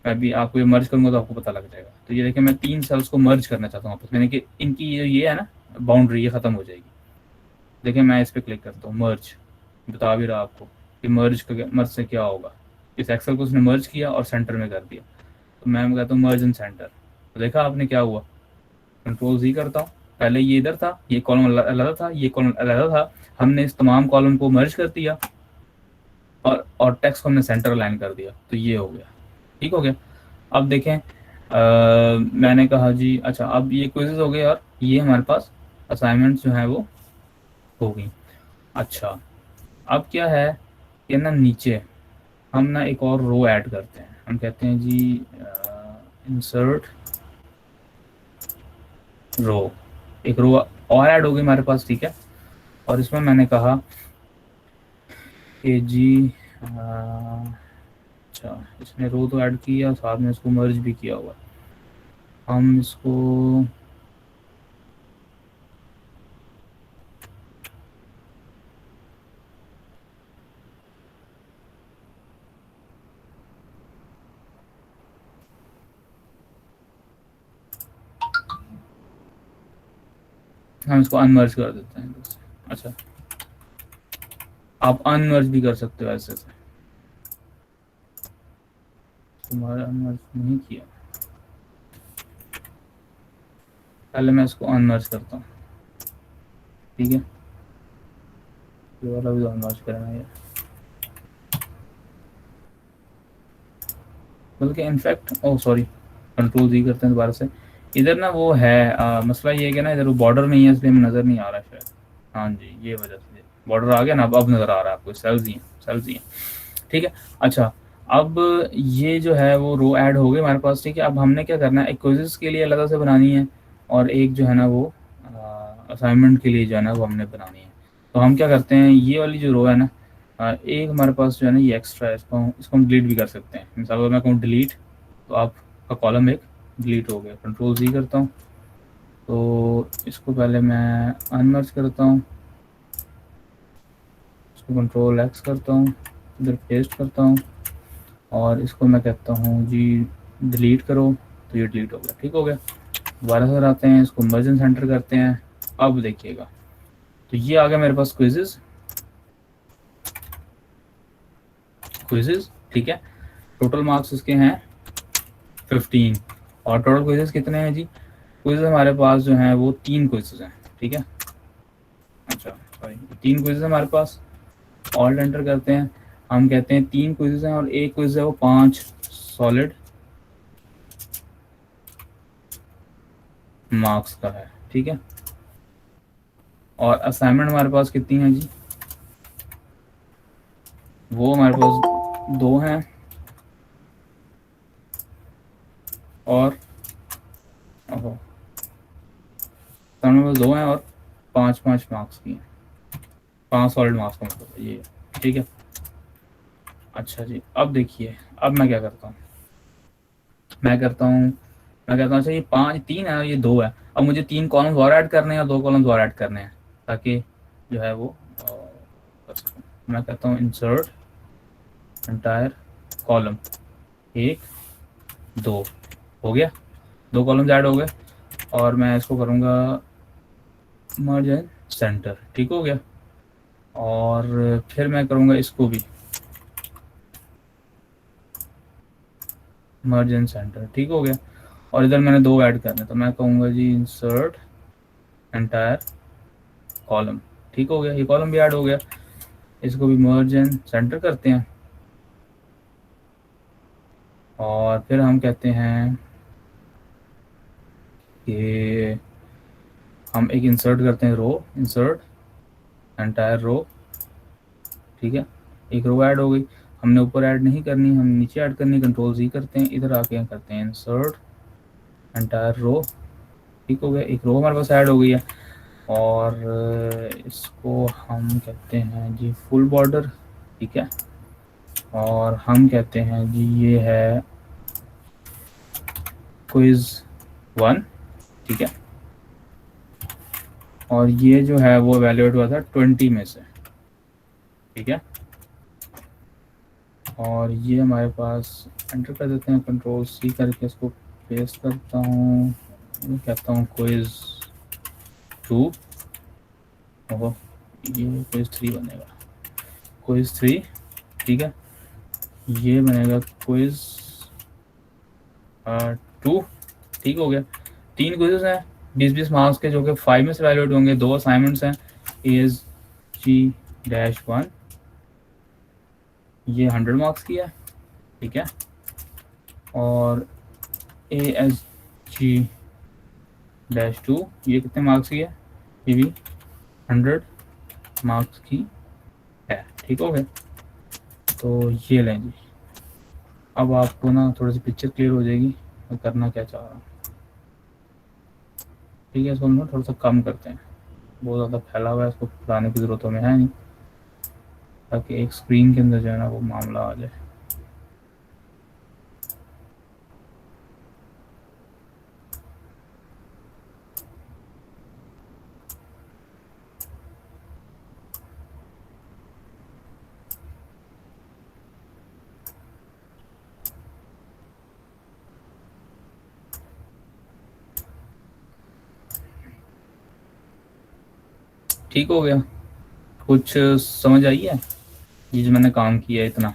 मैं भी आपको ये मर्ज करूँगा तो आपको पता लग जाएगा। तो ये देखिए मैं 3 सेल्स को मर्ज करना चाहता हूँ आपस में, यानी कि इनकी ये है ना बाउंड्री, ये ख़त्म हो जाएगी। देखिए मैं इस पर क्लिक करता हूँ, मर्ज, बता भी रहा आपको कि मर्ज से क्या होगा। इस एक्सेल को उसने मर्ज किया और सेंटर में कर दिया, तो मैं कहता हूँ मर्ज इन सेंटर। तो देखा आपने क्या हुआ, कंट्रोल Z करता हूँ, पहले ये इधर था, ये कॉलम अलग था, ये कॉलम अलग था, हमने इस तमाम कॉलम को मर्ज कर दिया और टेक्स्ट को हमने सेंटर अलाइन कर दिया, तो ये हो गया, ठीक हो गया। अब देखें मैंने कहा जी अच्छा, अब ये क्विज़ेस हो गए और ये हमारे पास असाइनमेंट्स जो है वो हो गई। अच्छा, अब क्या है कि ना नीचे हम ना एक और रो ऐड करते हैं। हम कहते हैं जी इंसर्ट रो, एक रो और ऐड हो गई हमारे पास, ठीक है। और इसमें मैंने कहा कि जी अच्छा, इसने रो तो ऐड किया, साथ में इसको मर्ज भी किया हुआ। हम इसको अनमर्ज कर देते हैं। अच्छा, आप अनमर्ज भी कर सकते हो ऐसे से, तुम्हारा अनमर्ज नहीं किया, पहले मैं इसको अनमर्ज करता हूँ, ठीक है। ये वाला भी अनमर्ज करना है, बल्कि in fact oh sorry, control Z करते हैं दोबारा से। इधर ना वो है मसला ये है कि ना इधर वो बॉर्डर नहीं है, इसलिए हमें नज़र नहीं आ रहा शायद। हाँ जी, ये वजह से बॉर्डर आ गया ना, अब नज़र आ रहा है आपको, सेल्स ही हैं, ठीक है। अच्छा, अब ये जो है वो रो ऐड हो गई हमारे पास, ठीक है। अब हमने क्या करना है, एक क्विज़ेस के लिए अलग से बनानी है और एक जो है ना वो असाइनमेंट के लिए जो है ना वो हमने बनानी है। तो हम क्या करते हैं, ये वाली जो रो है ना, एक हमारे पास जो है ना ये एक्स्ट्रा है, इसको हम डिलीट भी कर सकते हैं। मिसाल अगर मैं कहूँ डिलीट, तो आपका कॉलम एक डिलीट हो गया। कंट्रोल Z करता हूँ, तो इसको पहले मैं अनमर्ज करता हूँ, इसको कंट्रोल X करता हूँ, इधर पेस्ट करता हूँ, और इसको मैं कहता हूँ जी डिलीट करो, तो ये डिलीट हो गया। ठीक हो गया। दोबारा से आते हैं, इसको मर्ज एंड सेंटर करते हैं। अब देखिएगा, तो ये आ गया मेरे पास क्विज़ेस। ठीक है, टोटल मार्क्स इसके हैं 15। और टोटल क्विज़ेस कितने हैं जी? क्विज़ेस हमारे पास जो हैं वो 3 क्विज़ेस हैं। ठीक है, अच्छा सॉरी, 3 क्विज़ेस हमारे पास। ऑल्ट एंटर करते हैं, हम कहते हैं 3 क्विज़ेस हैं और एक क्विज़ है वो 5 सॉलिड मार्क्स का है। ठीक है, और असाइनमेंट हमारे पास कितनी है जी? वो हमारे पास 2 हैं और असाइनमेंट में 2 हैं और 5-5 मार्क्स की हैं, 5 सॉलिड मार्क्स का मतलब ये है। ठीक है, अच्छा जी, अब देखिए, अब मैं क्या करता हूँ, मैं कहता हूँ अच्छा ये 3 है और ये 2 है। अब मुझे 3 कॉलम्स और ऐड करने हैं और 2 कॉलम्स और ऐड करने हैं, ताकि जो है वो कर सकूँ। मैं कहता हूँ इंसर्ट एंटायर कॉलम 1 2, हो गया, 2 कॉलम्स ऐड हो गए। और मैं इसको करूँगा मर्ज एंड सेंटर। ठीक हो गया, और फिर मैं करूँगा इसको भी मर्ज एंड सेंटर। ठीक हो गया, और इधर मैंने 2 ऐड करने, तो मैं कहूँगा जी इंसर्ट एंटायर कॉलम। ठीक हो गया, ये कॉलम भी ऐड हो गया। इसको भी मर्ज एंड सेंटर करते हैं, और फिर हम कहते हैं कि हम एक इंसर्ट करते हैं रो, इंसर्ट एंटायर रो। ठीक है, एक रो ऐड हो गई। हमने ऊपर ऐड नहीं करनी, हम नीचे ऐड करनी, कंट्रोल Z करते हैं, इधर आके करते हैं इंसर्ट एंटायर रो। ठीक हो गया, एक रो हमारे पास ऐड हो गई है। और इसको हम कहते हैं जी फुल बॉर्डर। ठीक है, और हम कहते हैं जी ये है क्विज 1। ठीक है, और ये जो है वो वैल्यूएट हुआ था 20 में से। ठीक है, और ये हमारे पास एंटर कर देते हैं, कंट्रोल C करके इसको पेस्ट करता हूँ, कहता हूँ क्विज 2। ओहो, ये क्विज 3 बनेगा, क्विज 3। ठीक है, ये बनेगा क्विज 2। ठीक हो गया, 3 क्विजेस हैं 20-20 मार्क्स के, जो कि 5 में से वैल्यूएट होंगे। 2 असाइनमेंट्स हैं, ASG-1, ये 100 मार्क्स की है। ठीक है, और ASG-2 ये कितने मार्क्स की है? ये भी 100 मार्क्स की है। ठीक हो गया, तो ये लें जी। अब आपको ना थोड़ी सी पिक्चर क्लियर हो जाएगी मैं करना क्या चाह रहा हूँ। ठीक है, इसको हम थोड़ा सा कम करते हैं, बहुत ज़्यादा फैला हुआ है, इसको फैलाने की ज़रूरत हमें है नहीं, ताकि एक स्क्रीन के अंदर जो है ना वो मामला आ जाए। ठीक हो गया, कुछ समझ आई है? ये जो मैंने काम किया है इतना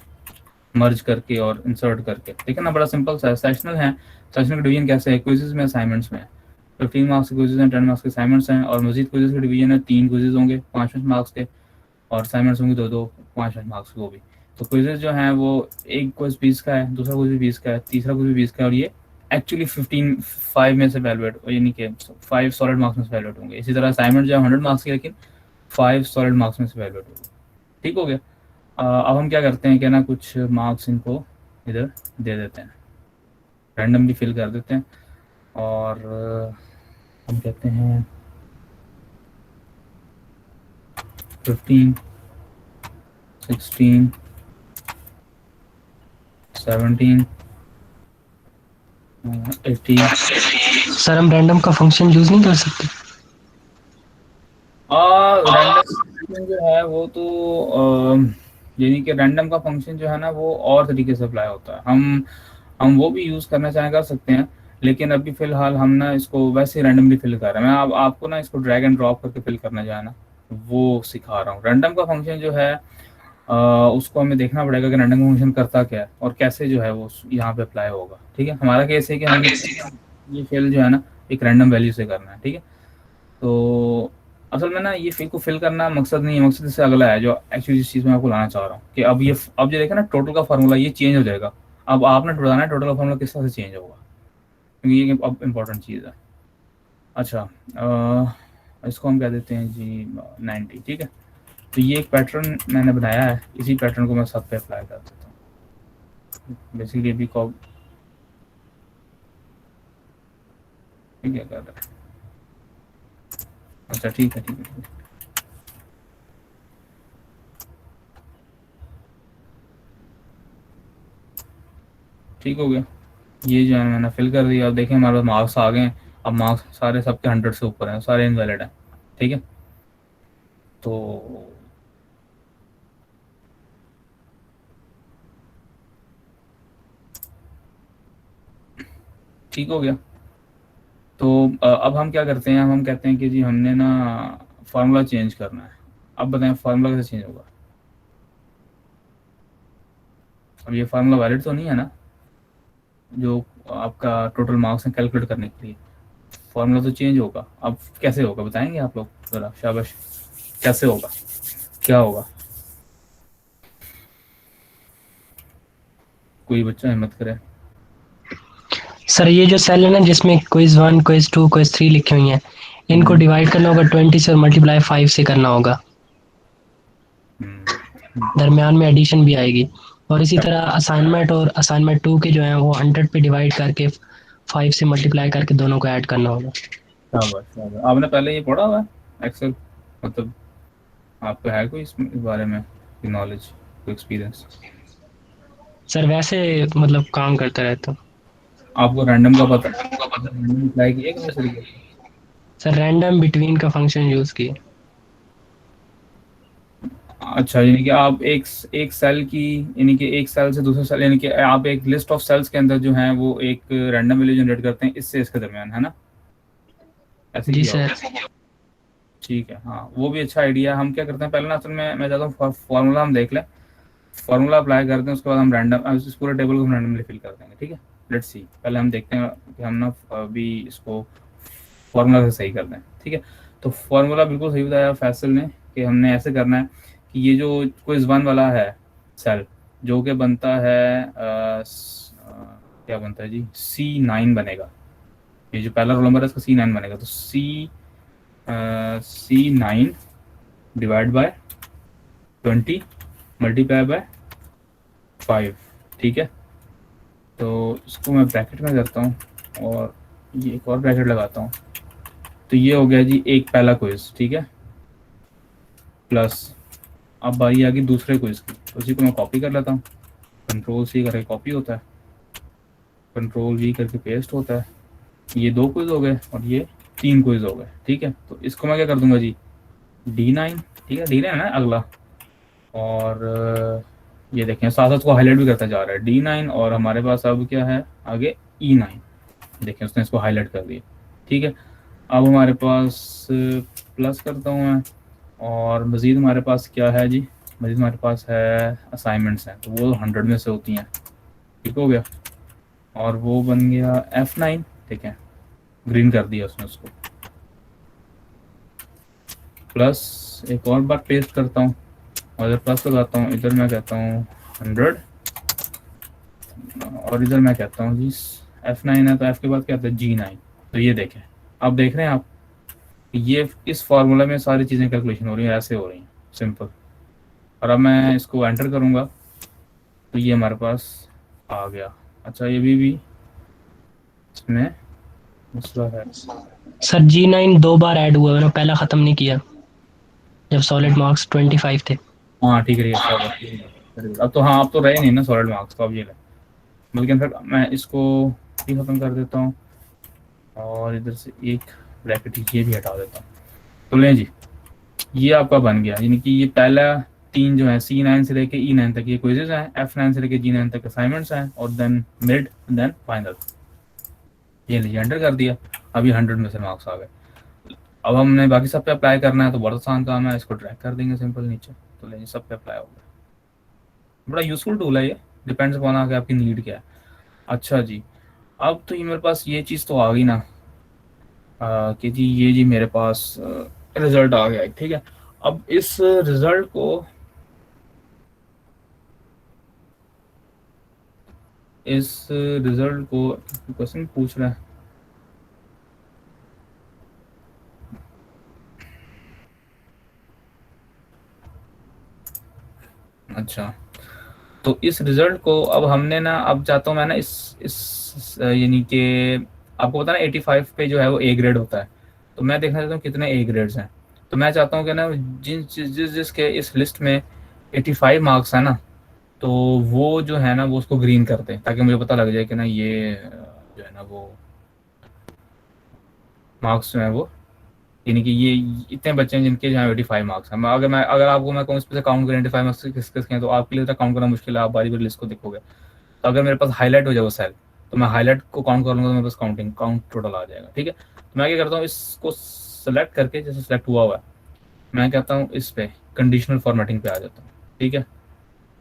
मर्ज करके और इंसर्ट करके, ठीक है ना, बड़ा सिंपल सा है। सेशनल है, सेशनल का डिवीजन कैसे है? क्विज़ेस में, असाइनमेंट्स में। 15 मार्क्स के क्विज़ेस हैं, 10 मार्क्स के असाइनमेंट्स हैं, और मजीद क्विज़ेस का डिवीजन है, 3 क्विज़ेस होंगे 5-5 मार्क्स के, और असाइनमेंट्स होंगे 2-2 5-5 मार्क्स के वो भी। तो क्विज़ेस जो हैं वो एक क्विज़ 20 का है, दूसरा क्विज़ भी 20 का है, तीसरा क्विज़ भी 20 का है, और ये एक्चुअली 5 में से वैल्यूएट, यानी कि 5 सॉलिड मार्क्स में से वैल्यूएट होंगे। इसी तरह असाइनमेंट जो है 100 मार्क्स के, लेकिन 5 सॉलिड मार्क्स में से वैल्यूएट होंगे। ठीक हो गया, अब हम क्या करते हैं कि ना कुछ मार्क्स इनको इधर दे देते हैं, रैंडमली फिल कर देते हैं, और हम कहते हैं 15, 16, 17, 18। सर हम रैंडम का फंक्शन यूज नहीं कर सकते? रैंडम जो है वो तो यानी कि रैंडम का फंक्शन जो है ना वो और तरीके से अप्लाई होता है। हम वो भी यूज़ करना चाहें कर सकते हैं, लेकिन अभी फ़िलहाल हम ना इसको वैसे रैंडमली फिल कर रहे हैं। मैं अब आपको ना इसको ड्रैग एंड ड्रॉप करके फिल करना जो है ना वो सिखा रहा हूँ। रैंडम का फंक्शन जो है उसको हमें देखना पड़ेगा कि रैंडम फंक्शन करता क्या है और कैसे जो है वो यहाँ पे अप्लाई होगा। ठीक है, हमारा केस है कि हमें ये फिल जो है ना एक रैंडम वैल्यू से करना है। ठीक है, तो असल में ना ये फिल को फिल करना मकसद नहीं है, मकसद इससे अगला है जो एक्चुअली जिस चीज़ में आपको लाना चाह रहा हूँ कि अब ये देखा ना टोटल का फार्मूला ये चेंज हो जाएगा। अब आपने बताना है टोटल का फार्मूला किस तरह से चेंज होगा, क्योंकि ये अब इम्पोर्टेंट चीज़ है। अच्छा, इसको हम कह देते हैं जी 90। ठीक है, तो ये एक पैटर्न मैंने बनाया है, इसी पैटर्न को मैं सब पे अप्लाई कर देता हूँ। बेसिकली अभी कॉप ठीक है कर रहा है। अच्छा ठीक है, ठीक है, ठीक है। ठीक हो गया, ये जो है मैंने फिल कर दिया। अब देखें हमारे पास मार्क्स आ गए हैं। अब मार्क्स सारे सबके 100 से ऊपर हैं, सारे इनवैलिड हैं। ठीक है, तो ठीक हो गया। तो अब हम क्या करते हैं, हम कहते हैं कि जी हमने ना फार्मूला चेंज करना है। अब बताएं फार्मूला कैसे चेंज होगा। अब ये फार्मूला वैलिड तो नहीं है ना, जो आपका टोटल मार्क्स है कैलकुलेट करने के लिए। फार्मूला तो चेंज होगा। अब कैसे होगा बताएंगे आप लोग ज़रा, शाबाश। कैसे होगा, क्या होगा, कोई बच्चा हिम्मत करे। सर ये जो सेल है ना जिसमें क्विज 1, क्विज 2, क्विज 3 लिखी हुई हैं, इनको डिवाइड करना होगा 20 से और मल्टीप्लाई 5 से करना होगा। दरमियान में एडिशन भी आएगी। और इसी तरह असाइनमेंट और असाइनमेंट 2 के जो हैं वो 100 पे डिवाइड करके 5 से मल्टीप्लाई करके दोनों को ऐड करना होगा। शाबाश, शाबाश। आपने पहले ये पढ़ा हुआ है एक्सेल, मतलब आपको है कोई इस बारे में नॉलेज, कोई एक्सपीरियंस? सर वैसे मतलब काम करता रहता हूँ। आपको रैंडम का पता है, रैंडम अप्लाई किया कि दूसरे तरीके से? सर रैंडम बिटवीन का फंक्शन यूज़ किया। अच्छा, यानी कि आप एक सेल की, यानी कि एक सेल से दूसरे सेल, यानी कि आप एक लिस्ट ऑफ सेल्स के अंदर जो है वो एक रैंडम वैल्यू जनरेट करते हैं इससे इसके दरमियान, है ना? ऐसे जी किया सर। होगा। ठीक है, हाँ वो भी अच्छा आइडिया। हम क्या करते हैं पहले ना, असल में मैं चाहता हूँ फार्मूला हम देख लें, फार्मूला अप्लाई करते हैं, उसके बाद हम रैंडम इस पूरे टेबल को हम रैंडमली फिल कर देंगे। ठीक है, लेट्स सी। पहले हम देखते हैं कि हम ना अभी इसको फार्मूला से सही कर दें। ठीक है, तो फार्मूला बिल्कुल सही बताया फैसल ने कि हमने ऐसे करना है कि ये जो क्विज 1 वाला है सेल, जो कि बनता है क्या बनता है जी, C9 बनेगा। ये जो पहला रोल नंबर है इसका C9 बनेगा। तो C9 divide by 20 multiply by 5। ठीक है, तो इसको मैं ब्रैकेट में करता हूँ और ये एक और ब्रैकेट लगाता हूँ। तो ये हो गया जी एक पहला क्विज। ठीक है, प्लस अब बारी आ गई दूसरे क्विज की, तो उसी को मैं कॉपी कर लेता हूँ। कंट्रोल C करके कॉपी होता है, कंट्रोल V करके पेस्ट होता है। ये 2 क्विज हो गए और ये 3 क्विज हो गए। ठीक है, तो इसको मैं क्या कर दूंगा जी D9। ठीक है, D9 है ना अगला, और ये देखें साथ साथ को हाईलाइट भी करता जा रहा है D9, और हमारे पास अब क्या है आगे E9। देखें उसने इसको हाईलाइट कर दिया। ठीक है, अब हमारे पास प्लस करता हूँ मैं, और मज़ीद हमारे पास क्या है जी, मज़ीद हमारे पास है असाइनमेंट्स हैं, तो वो 100 में से होती हैं। ठीक हो गया, और वो बन गया F9। ठीक है, ग्रीन कर दिया उसने उसको, प्लस एक और बार पेस्ट करता हूँ और इधर प्लस लगाता हूँ, इधर मैं कहता हूँ 100, और इधर मैं कहता हूँ जी F9 है तो F के बाद क्या आता है G9। तो ये देखें, अब देख रहे हैं आप, ये इस फार्मूला में सारी चीज़ें कैलकुलेशन हो रही हैं, ऐसे हो रही हैं सिंपल। और अब मैं इसको एंटर करूँगा तो ये हमारे पास आ गया। अच्छा, ये भी इसमें मसला है। सर G9 2 बार ऐड हुआ है, मैंने पहला ख़त्म नहीं किया। जब सॉलिड मार्क्स 25 थे। हाँ ठीक है अब तो, हाँ अब तो रहे नहीं ना सॉलिड मार्क्स, तो अब ये बल्कि इनफैक्ट मैं इसको भी खत्म कर देता हूँ और इधर से एक ब्रैकेट ये भी हटा देता हूँ। तो लें जी, ये आपका बन गया, यानी कि ये पहला 3 जो है C9 से लेके E9 तक ये क्विजेज हैं, F9 से लेके G9 तक असाइनमेंट्स हैं, और देन मिड देन फाइनल। ये लीजिए एंटर कर दिया, अभी 100 में से मार्क्स आ गए। अब हमने बाकी सब पे अप्लाई करना है, तो बहुत आसान काम है, इसको ड्रैग कर देंगे सिंपल नीचे, तो लेंगे सब पे अप्लाई हो गया। बड़ा यूजफुल टूल है ये, डिपेंड्स अपॉन आगे आपकी नीड क्या है। अच्छा जी, अब तो ये मेरे पास ये चीज़ तो आ गई ना कि जी ये जी मेरे पास रिजल्ट आ गया, ठीक है। अब इस रिजल्ट को क्वेश्चन पूछ रहा है, अच्छा तो इस रिजल्ट को अब हमने ना, अब चाहता हूँ मैं ना इस यानी कि आपको पता ना 85 पे जो है वो ए ग्रेड होता है, तो मैं देखना चाहता हूँ कितने ए ग्रेड्स हैं। तो मैं चाहता हूँ कि ना जिसके इस लिस्ट में 85 मार्क्स है ना, तो वो जो है ना वो उसको ग्रीन कर दे, ताकि मुझे पता लग जाए कि ना ये जो है ना वो मार्क्स जो है वो, यानी कि ये इतने बच्चे हैं जिनके जहाँ 85 मार्क्स हैं। अगर आपको मैं कहूँ इस पे से काउंट करें 85 मार्क्स किस किस के हैं, तो आपके लिए काउंट करना मुश्किल है, आप बारी बारी लिस्ट को देखोगे। तो अगर मेरे पास हाईलाइट हो जाए वो सेल, तो मैं हाईलाइट को काउंट कर लूँगा, तो मेरे पास काउंट टोटल आ जाएगा, ठीक है। तो मैं क्या करता हूँ, इसको सेलेक्ट करके, जैसे सेलेक्ट हुआ हुआ है, मैं कहता हूँ इस पे कंडीशनल फॉर्मेटिंग पे आ जाता हूँ, ठीक है,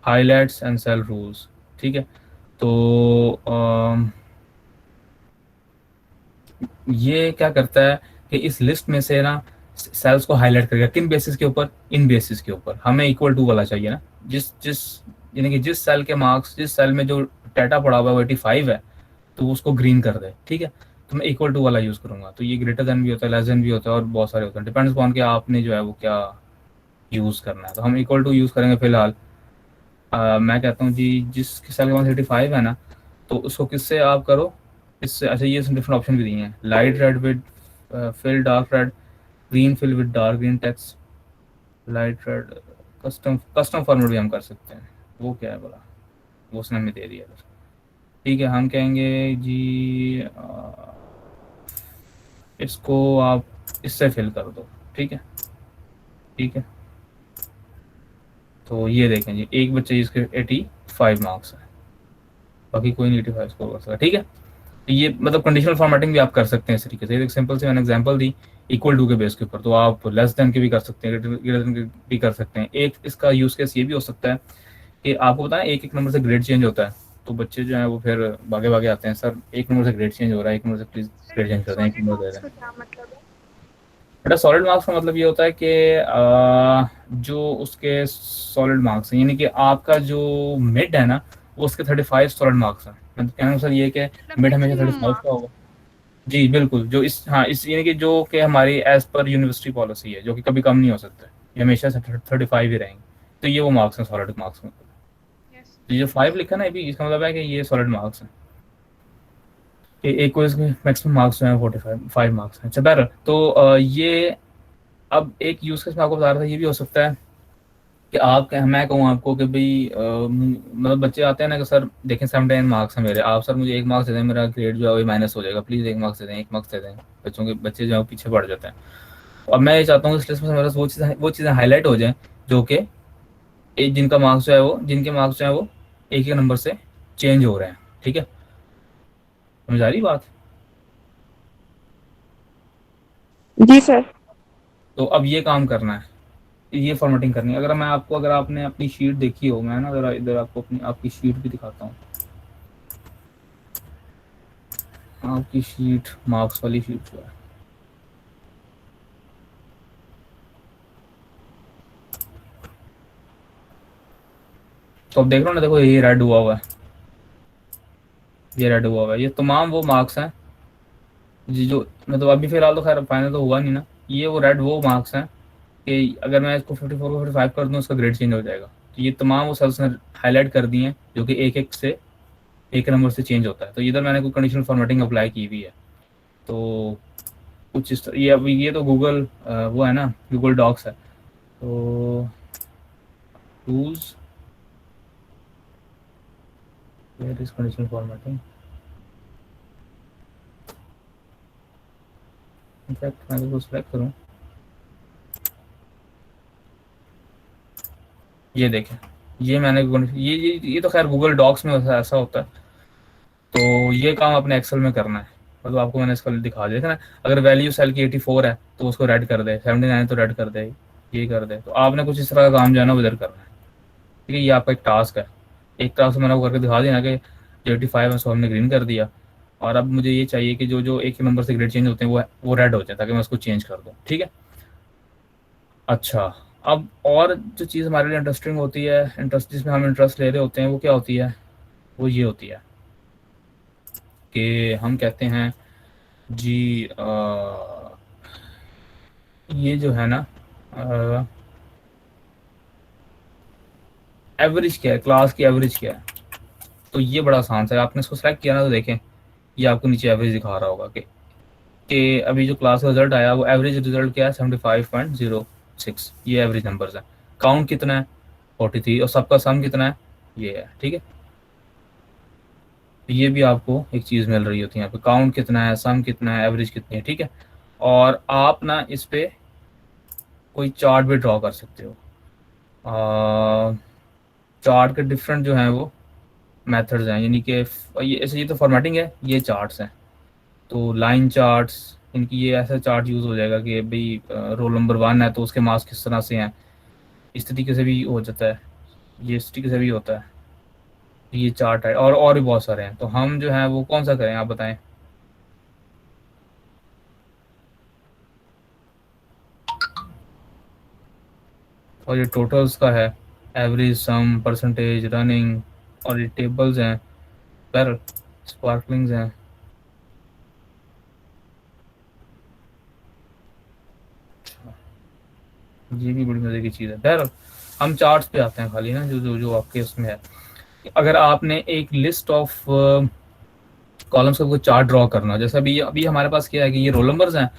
हाईलाइट्स एंड सेल रूल्स, ठीक है। तो ये क्या करता है कि इस लिस्ट में से ना सेल्स को हाईलाइट करेगा, किन बेसिस के ऊपर, इन बेसिस के ऊपर। हमें इक्वल टू वाला चाहिए ना, जिस जिस यानी कि जिस सेल के मार्क्स, जिस सेल में जो डाटा पड़ा हुआ है वो 85 है, तो उसको ग्रीन कर दे, ठीक है। तो मैं इक्वल टू वाला यूज करूंगा। तो ये ग्रेटर देन भी होता है, लेस देन भी होता है, और बहुत सारे होते हैं, डिपेंड्स अपॉन कि आपने जो है वो क्या यूज करना है। तो हम इक्वल टू यूज करेंगे फिलहाल। मैं कहता हूँ जी जिस सेल के पास 85 है ना, तो उसको किससे आप करो, इससे। अच्छा ये डिफरेंट ऑप्शन भी दिए हैं, light red with fill dark red, green fill with dark green text, light red, custom format भी हम कर सकते हैं। वो क्या है बोला, वो उसने हमें दे दिया। ठीक है, हम कहेंगे जी इसको आप इससे फिल कर दो, ठीक है, ठीक है। तो ये देखें जी, एक बच्चे जिसके 85 मार्क्स है, बाकी कोई नहीं 85 स्कोर कर सकता, ठीक है। तो ये मतलब कंडीशनल फॉर्मेटिंग भी आप कर सकते हैं इस तरीके से। एक सिंपल से मैंने एग्जांपल दी इक्वल टू के बेस के ऊपर, तो आप लेस देन के भी कर सकते हैं, ग्रेटर देन के भी कर सकते हैं। एक इसका यूज केस ये भी हो सकता है कि आपको पता है एक एक नंबर से ग्रेड चेंज होता है, तो बच्चे जो है वो फिर भागे भागे आते हैं, सर एक नंबर से ग्रेड चेंज हो रहा है, एक नंबर से प्लीज ग्रेड चेंज कर दें, एक नंबर दे दें। क्या मतलब है? बेटा सॉलिड मार्क्स का मतलब ये होता है कि जो उसके सॉलिड मार्क्स हैं, यानी कि आपका जो मिड है ना, वो उसके 35 सॉलिड मार्क्स हैं। मतलब कहने का मतलब ये है कि मिड हमेशा 35 का होगा। जी बिल्कुल, जो इस हाँ इस यानी कि जो कि हमारी एज पर यूनिवर्सिटी पॉलिसी है, जो कि कभी कम नहीं हो सकते, ये हमेशा 35 ही रहेंगे। तो ये वो मार्क्स हैं सॉलिड मार्क्स में। तो ये 5 लिखा ना, ये भी इसका मतलब है कि ये सॉलिड मार्क्स हैं। एक क्विज में मैक्सिमम मार्क्स जो है 45 मार्क्स हैं। अच्छा बहरहाल, तो ये अब एक यूज केस मैं आपको बता रहा था, ये भी हो सकता है कि आप मैं कहूँ आपको कि भाई मतलब बच्चे आते हैं ना कि सर देखें 79 मार्क्स हैं मेरे, आप सर मुझे 1 मार्क्स दे दें, मेरा ग्रेड जो है वो माइनस हो जाएगा, प्लीज़ 1 मार्क्स दे दें, 1 मार्क्स दे दें। बच्चे जो है वो पीछे पड़ जाते हैं। अब मैं ये चाहता हूँ इस लिस्ट में मेरे वो चीज़ें हाईलाइट हो जाएं जो कि जिनका मार्क्स जो है वो, जिनके मार्क्स जो है वो एक एक नंबर से चेंज हो रहे हैं, ठीक है। समझ आ रही बात? जी सर। तो अब ये काम करना है, ये फॉर्मेटिंग करनी है। अगर आपने अपनी शीट देखी हो, मैं ना जरा इधर आपको आपकी शीट भी दिखाता हूँ, आपकी शीट मार्क्स वाली शीट जो है, तो अब देख लो ना, देखो ये रेड हुआ हुआ है, ये रेड हुआ हुआ है, ये तमाम वो मार्क्स हैं जी जो मतलब अभी फिलहाल तो खैर फाइनल तो हुआ नहीं ना, ये वो रेड वो मार्क्स हैं कि अगर मैं इसको 54 को 55 कर दूँ उसका ग्रेड चेंज हो जाएगा। तो ये तमाम वो सेल्स ने हाईलाइट कर दिए हैं जो कि एक एक से एक नंबर से चेंज होता है। तो इधर मैंने कोई कंडीशनल फॉर्मेटिंग अप्लाई की हुई है। तो कुछ इस ये अभी ये तो गूगल वो है ना, गूगल डॉक्स है। तो tools, where is conditional formatting, in fact मैं इसको सेलेक्ट करूँ, ये देखें, ये मैंने ये तो खैर गूगल डॉक्स में ऐसा होता है। तो ये काम अपने एक्सेल में करना है, मतलब आपको मैंने इसका दिखा दिया ना, अगर वैल्यू सेल की 84 है तो उसको रेड कर दे, 79 तो रेड कर दे, ये कर दे। तो आपने कुछ इस तरह का काम जो है ना उधर करना है, ठीक है। ये आपका एक टास्क है, एक टास्क मैंने आपको करके दिखा दिया ना कि जो 85 है उसको हमने ग्रीन कर दिया, और अब मुझे ये चाहिए कि जो जो एक नंबर से ग्रेड चेंज होते हैं वो रेड हो जाए, ताकि मैं उसको चेंज कर दूँ, ठीक है। अच्छा, अब और जो चीज़ हमारे लिए इंटरेस्टिंग होती है, इंटरेस्ट जिसमें हम इंटरेस्ट ले रहे होते हैं, वो क्या होती है, वो ये होती है कि हम कहते हैं जी ये जो है ना एवरेज क्या है, क्लास की एवरेज क्या है। तो ये बड़ा आसान सा है, आपने इसको सेलेक्ट किया ना तो देखें ये आपको नीचे एवरेज दिखा रहा होगा कि अभी जो क्लास का रिजल्ट आया वो एवरेज रिजल्ट क्या है, 75.06, ये एवरेज नंबर्स है। काउंट कितना है, 43, और सबका सम कितना है, ये है, ठीक है। तो ये भी आपको एक चीज़ मिल रही होती है यहाँ पे, काउंट कितना है, सम कितना है, एवरेज कितनी है, ठीक है। और आप ना इस पे कोई चार्ट भी ड्रॉ कर सकते हो। चार्ट के डिफरेंट जो हैं वो मेथड्स हैं, यानी कि ये ऐसे, ये तो फॉर्मेटिंग है, ये चार्ट्स हैं। तो लाइन चार्ट्स, इनकी ये ऐसा चार्ट यूज़ हो जाएगा कि भाई रोल नंबर 1 है तो उसके मार्क्स किस तरह से हैं, इस तरीके से भी हो जाता है, ये इस तरीके से भी होता है। ये चार्ट है, और भी बहुत सारे हैं। तो हम जो है वो कौन सा करें, आप बताएं। और ये टोटल्स का है, एवरेज, सम, परसेंटेज, रनिंग, और ये टेबल्स हैं, पैरल, स्पार्कलिंग्स हैं। ये भी बड़ी मजे की चीज़ है। बहरहाल हम चार्ट्स पे आते हैं खाली ना, जो जो जो आपके उसमें है। अगर आपने एक लिस्ट ऑफ कॉलम्स का कोई चार्ट ड्रॉ करना, जैसे अभी अभी हमारे पास क्या है कि ये रोल नंबर्स हैं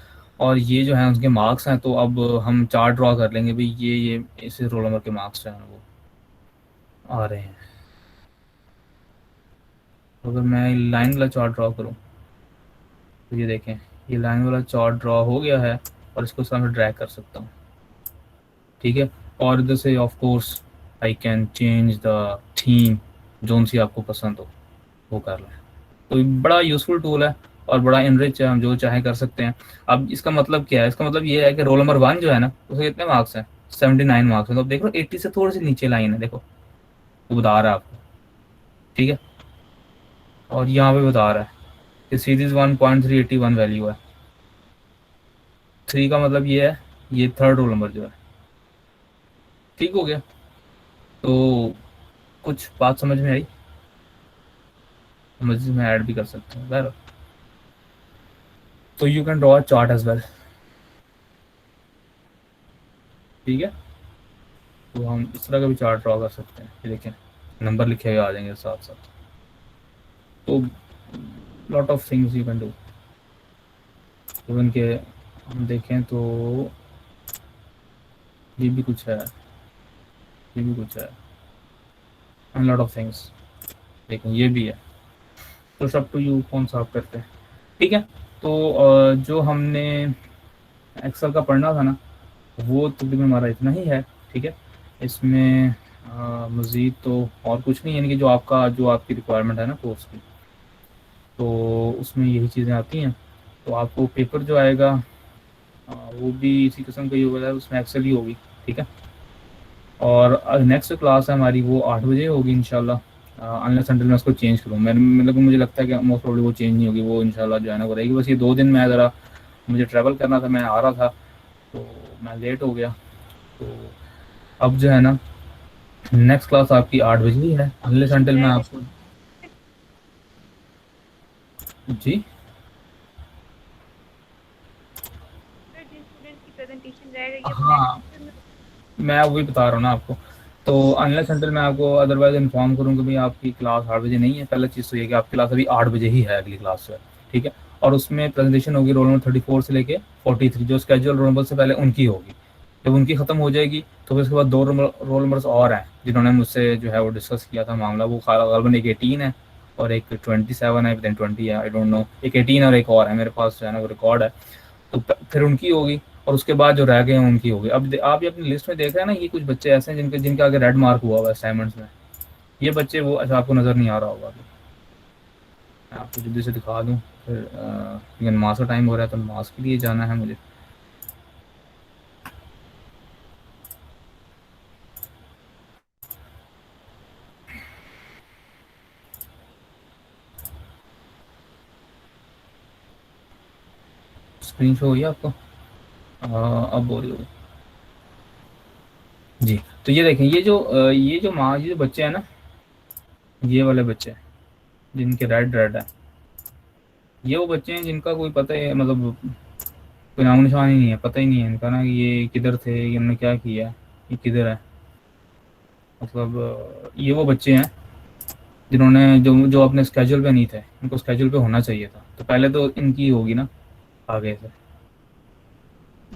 और ये जो है उनके मार्क्स हैं, तो अब हम चार्ट ड्रॉ कर लेंगे भाई ये इस रोल नंबर के मार्क्स जो हैं वो आ रहे हैं। तो अगर मैं लाइन वाला चार्ट ड्रॉ करूँ तो ये देखें, ये लाइन वाला चार्ट ड्रॉ हो गया है, और इसको सामने ड्रैग कर सकता हूँ, ठीक है। और इधर से of course I can change the theme, जोन सी आपको पसंद हो वो कर लें। तो ये बड़ा यूज़फुल टूल है और बड़ा इनरिच है, हम जो चाहे कर सकते हैं। अब इसका मतलब क्या है, इसका मतलब ये है कि रोल नंबर 1 जो है ना उसके कितने मार्क्स हैं, 79 मार्क्स हैं। तो अब देखो 80 से थोड़ी सी नीचे लाइन है, देखो वो बता रहा है आपको, ठीक है। और यहाँ पे बता रहा है कि सीरीज 1.381 वैल्यू है, 3 का मतलब ये है, ये थर्ड रोल नंबर जो है, ठीक हो गया। तो कुछ बात समझ में आई, मस्जिद में ऐड भी कर सकते हैं बहरहाल। तो you can draw a chart as well, ठीक है। तो हम इस तरह का भी चार्ट ड्रॉ कर सकते हैं, ये देखें नंबर लिखे हुए आ जाएंगे साथ साथ। तो lot of things you can do. Even के हम देखें तो ये भी कुछ है, ये भी कुछ है, एंड लॉट ऑफ थिंग्स, लेकिन ये भी है। तो सब टू यू कौन सा आप करते हैं, ठीक है। तो जो हमने एक्सेल का पढ़ना था ना वो तकरीबन हमारा इतना ही है, ठीक है। इसमें मज़ीद तो और कुछ नहीं, यानी कि जो आपकी रिक्वायरमेंट है ना कोर्स की, तो उसमें यही चीज़ें आती हैं। तो आपको पेपर जो आएगा वो भी इसी किस्म का ही होगा, उसमें एक्सेल ही होगी, ठीक है। और नेक्स्ट क्लास है हमारी वो 8 बजे होगी इंशाल्लाह, अनलेस अनटिल मैं उसको चेंज करूँ। मुझे लगता है कि मोस्ट प्रोबेबली वो चेंज नहीं होगी, वो इंशाल्लाह जो है ना वो रहेगी। बस ये 2 दिन मैं ज़रा मुझे ट्रैवल करना था, मैं आ रहा था तो मैं लेट हो गया। तो अब जो है ना नेक्स्ट क्लास आपकी 8 बजे ही है, अनलेस अनटिल मैं आपको जी जिन स्टूडेंट्स की प्रेजेंटेशन रहेगा ये हाँ, मैं वही बता रहा हूँ ना आपको। तो अनलेस अनटिल मैं आपको अदरवाइज इन्फॉर्म करूँ कि भाई आपकी क्लास 8 बजे नहीं है, पहला चीज़ तो ये कि आपकी क्लास अभी 8 बजे ही है, अगली क्लास जो है, ठीक है। और उसमें प्रेजेंटेशन होगी रोल नंबर 34 से लेके 43, जो स्केजुअल रोल नंबर से पहले उनकी होगी। जब उनकी ख़त्म हो जाएगी तो फिर उसके बाद 2 रोल नंबर्स और हैं जिन्होंने मुझसे जो है वो डिस्कस किया था मामला। वो ग़ालिबन एक 18 है और एक 27 है, देन 20 है, आई डोंट नो। एक 18 और एक और है, मेरे पास जो है ना वो रिकॉर्ड है। तो फिर उनकी होगी और उसके बाद जो रह गए हैं उनकी होगी। अब आप ये अपनी लिस्ट में देख रहे हैं ना, ये कुछ बच्चे ऐसे हैं जिनके आगे रेड मार्क हुआ हुआ है असाइनमेंट्स में। ये बच्चे वो, अच्छा आपको नज़र नहीं आ रहा होगा अभी, मैं आपको जल्दी से दिखा दूँ फिर। लेकिन नमाज का टाइम हो रहा है तो नमाज के लिए जाना है मुझे। स्क्रीन शो हुई है आपको? अब हो रही होगी जी। तो ये देखें, ये जो बच्चे हैं ना, ये वाले बच्चे जिनके रेड रेड है, ये वो बच्चे हैं जिनका कोई पता है, मतलब कोई नाम निशान ही नहीं है, पता ही नहीं है इनका ना कि ये किधर थे, ये इन्होंने क्या किया, ये किधर है। मतलब ये वो बच्चे हैं जिन्होंने जो जो अपने स्केड्यूल पे नहीं थे, इनको स्केड्यूल पे होना चाहिए था। तो पहले तो इनकी होगी ना आगे से,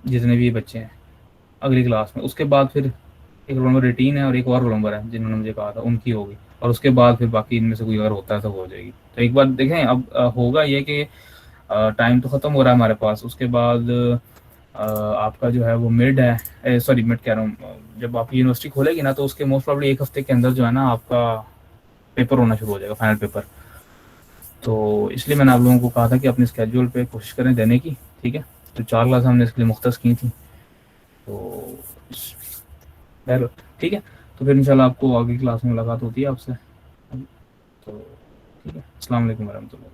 जितने भी ये बच्चे हैं अगली क्लास में। उसके बाद फिर एक रोल नंबर 18 है और एक और रोल नंबर है जिन्होंने मुझे कहा था, उनकी होगी। और उसके बाद फिर बाकी इनमें से कोई अगर होता है तो हो जाएगी। तो एक बार देखें, अब होगा ये कि टाइम तो ख़त्म हो रहा है हमारे पास। उसके बाद आपका जो है वो मिड है, सॉरी मिड कह रहा हूँ, जब आपकी यूनिवर्सिटी खोलेगी ना तो उसके मोस्ट प्रॉब्ली 1 हफ्ते के अंदर जो है ना आपका पेपर होना शुरू हो जाएगा, फाइनल पेपर। तो इसलिए मैंने आप लोगों को कहा था कि अपने स्केड्यूल पे कोशिश करें देने की, ठीक है। तो 4 क्लास हमने इसके लिए मुख्तस की थी, तो खैर ठीक है। तो फिर इंशाल्लाह आपको आगे क्लास में मुलाकात होती है आपसे। तो ठीक है, अस्सलाम वालेकुम वरहमतुल्लाह।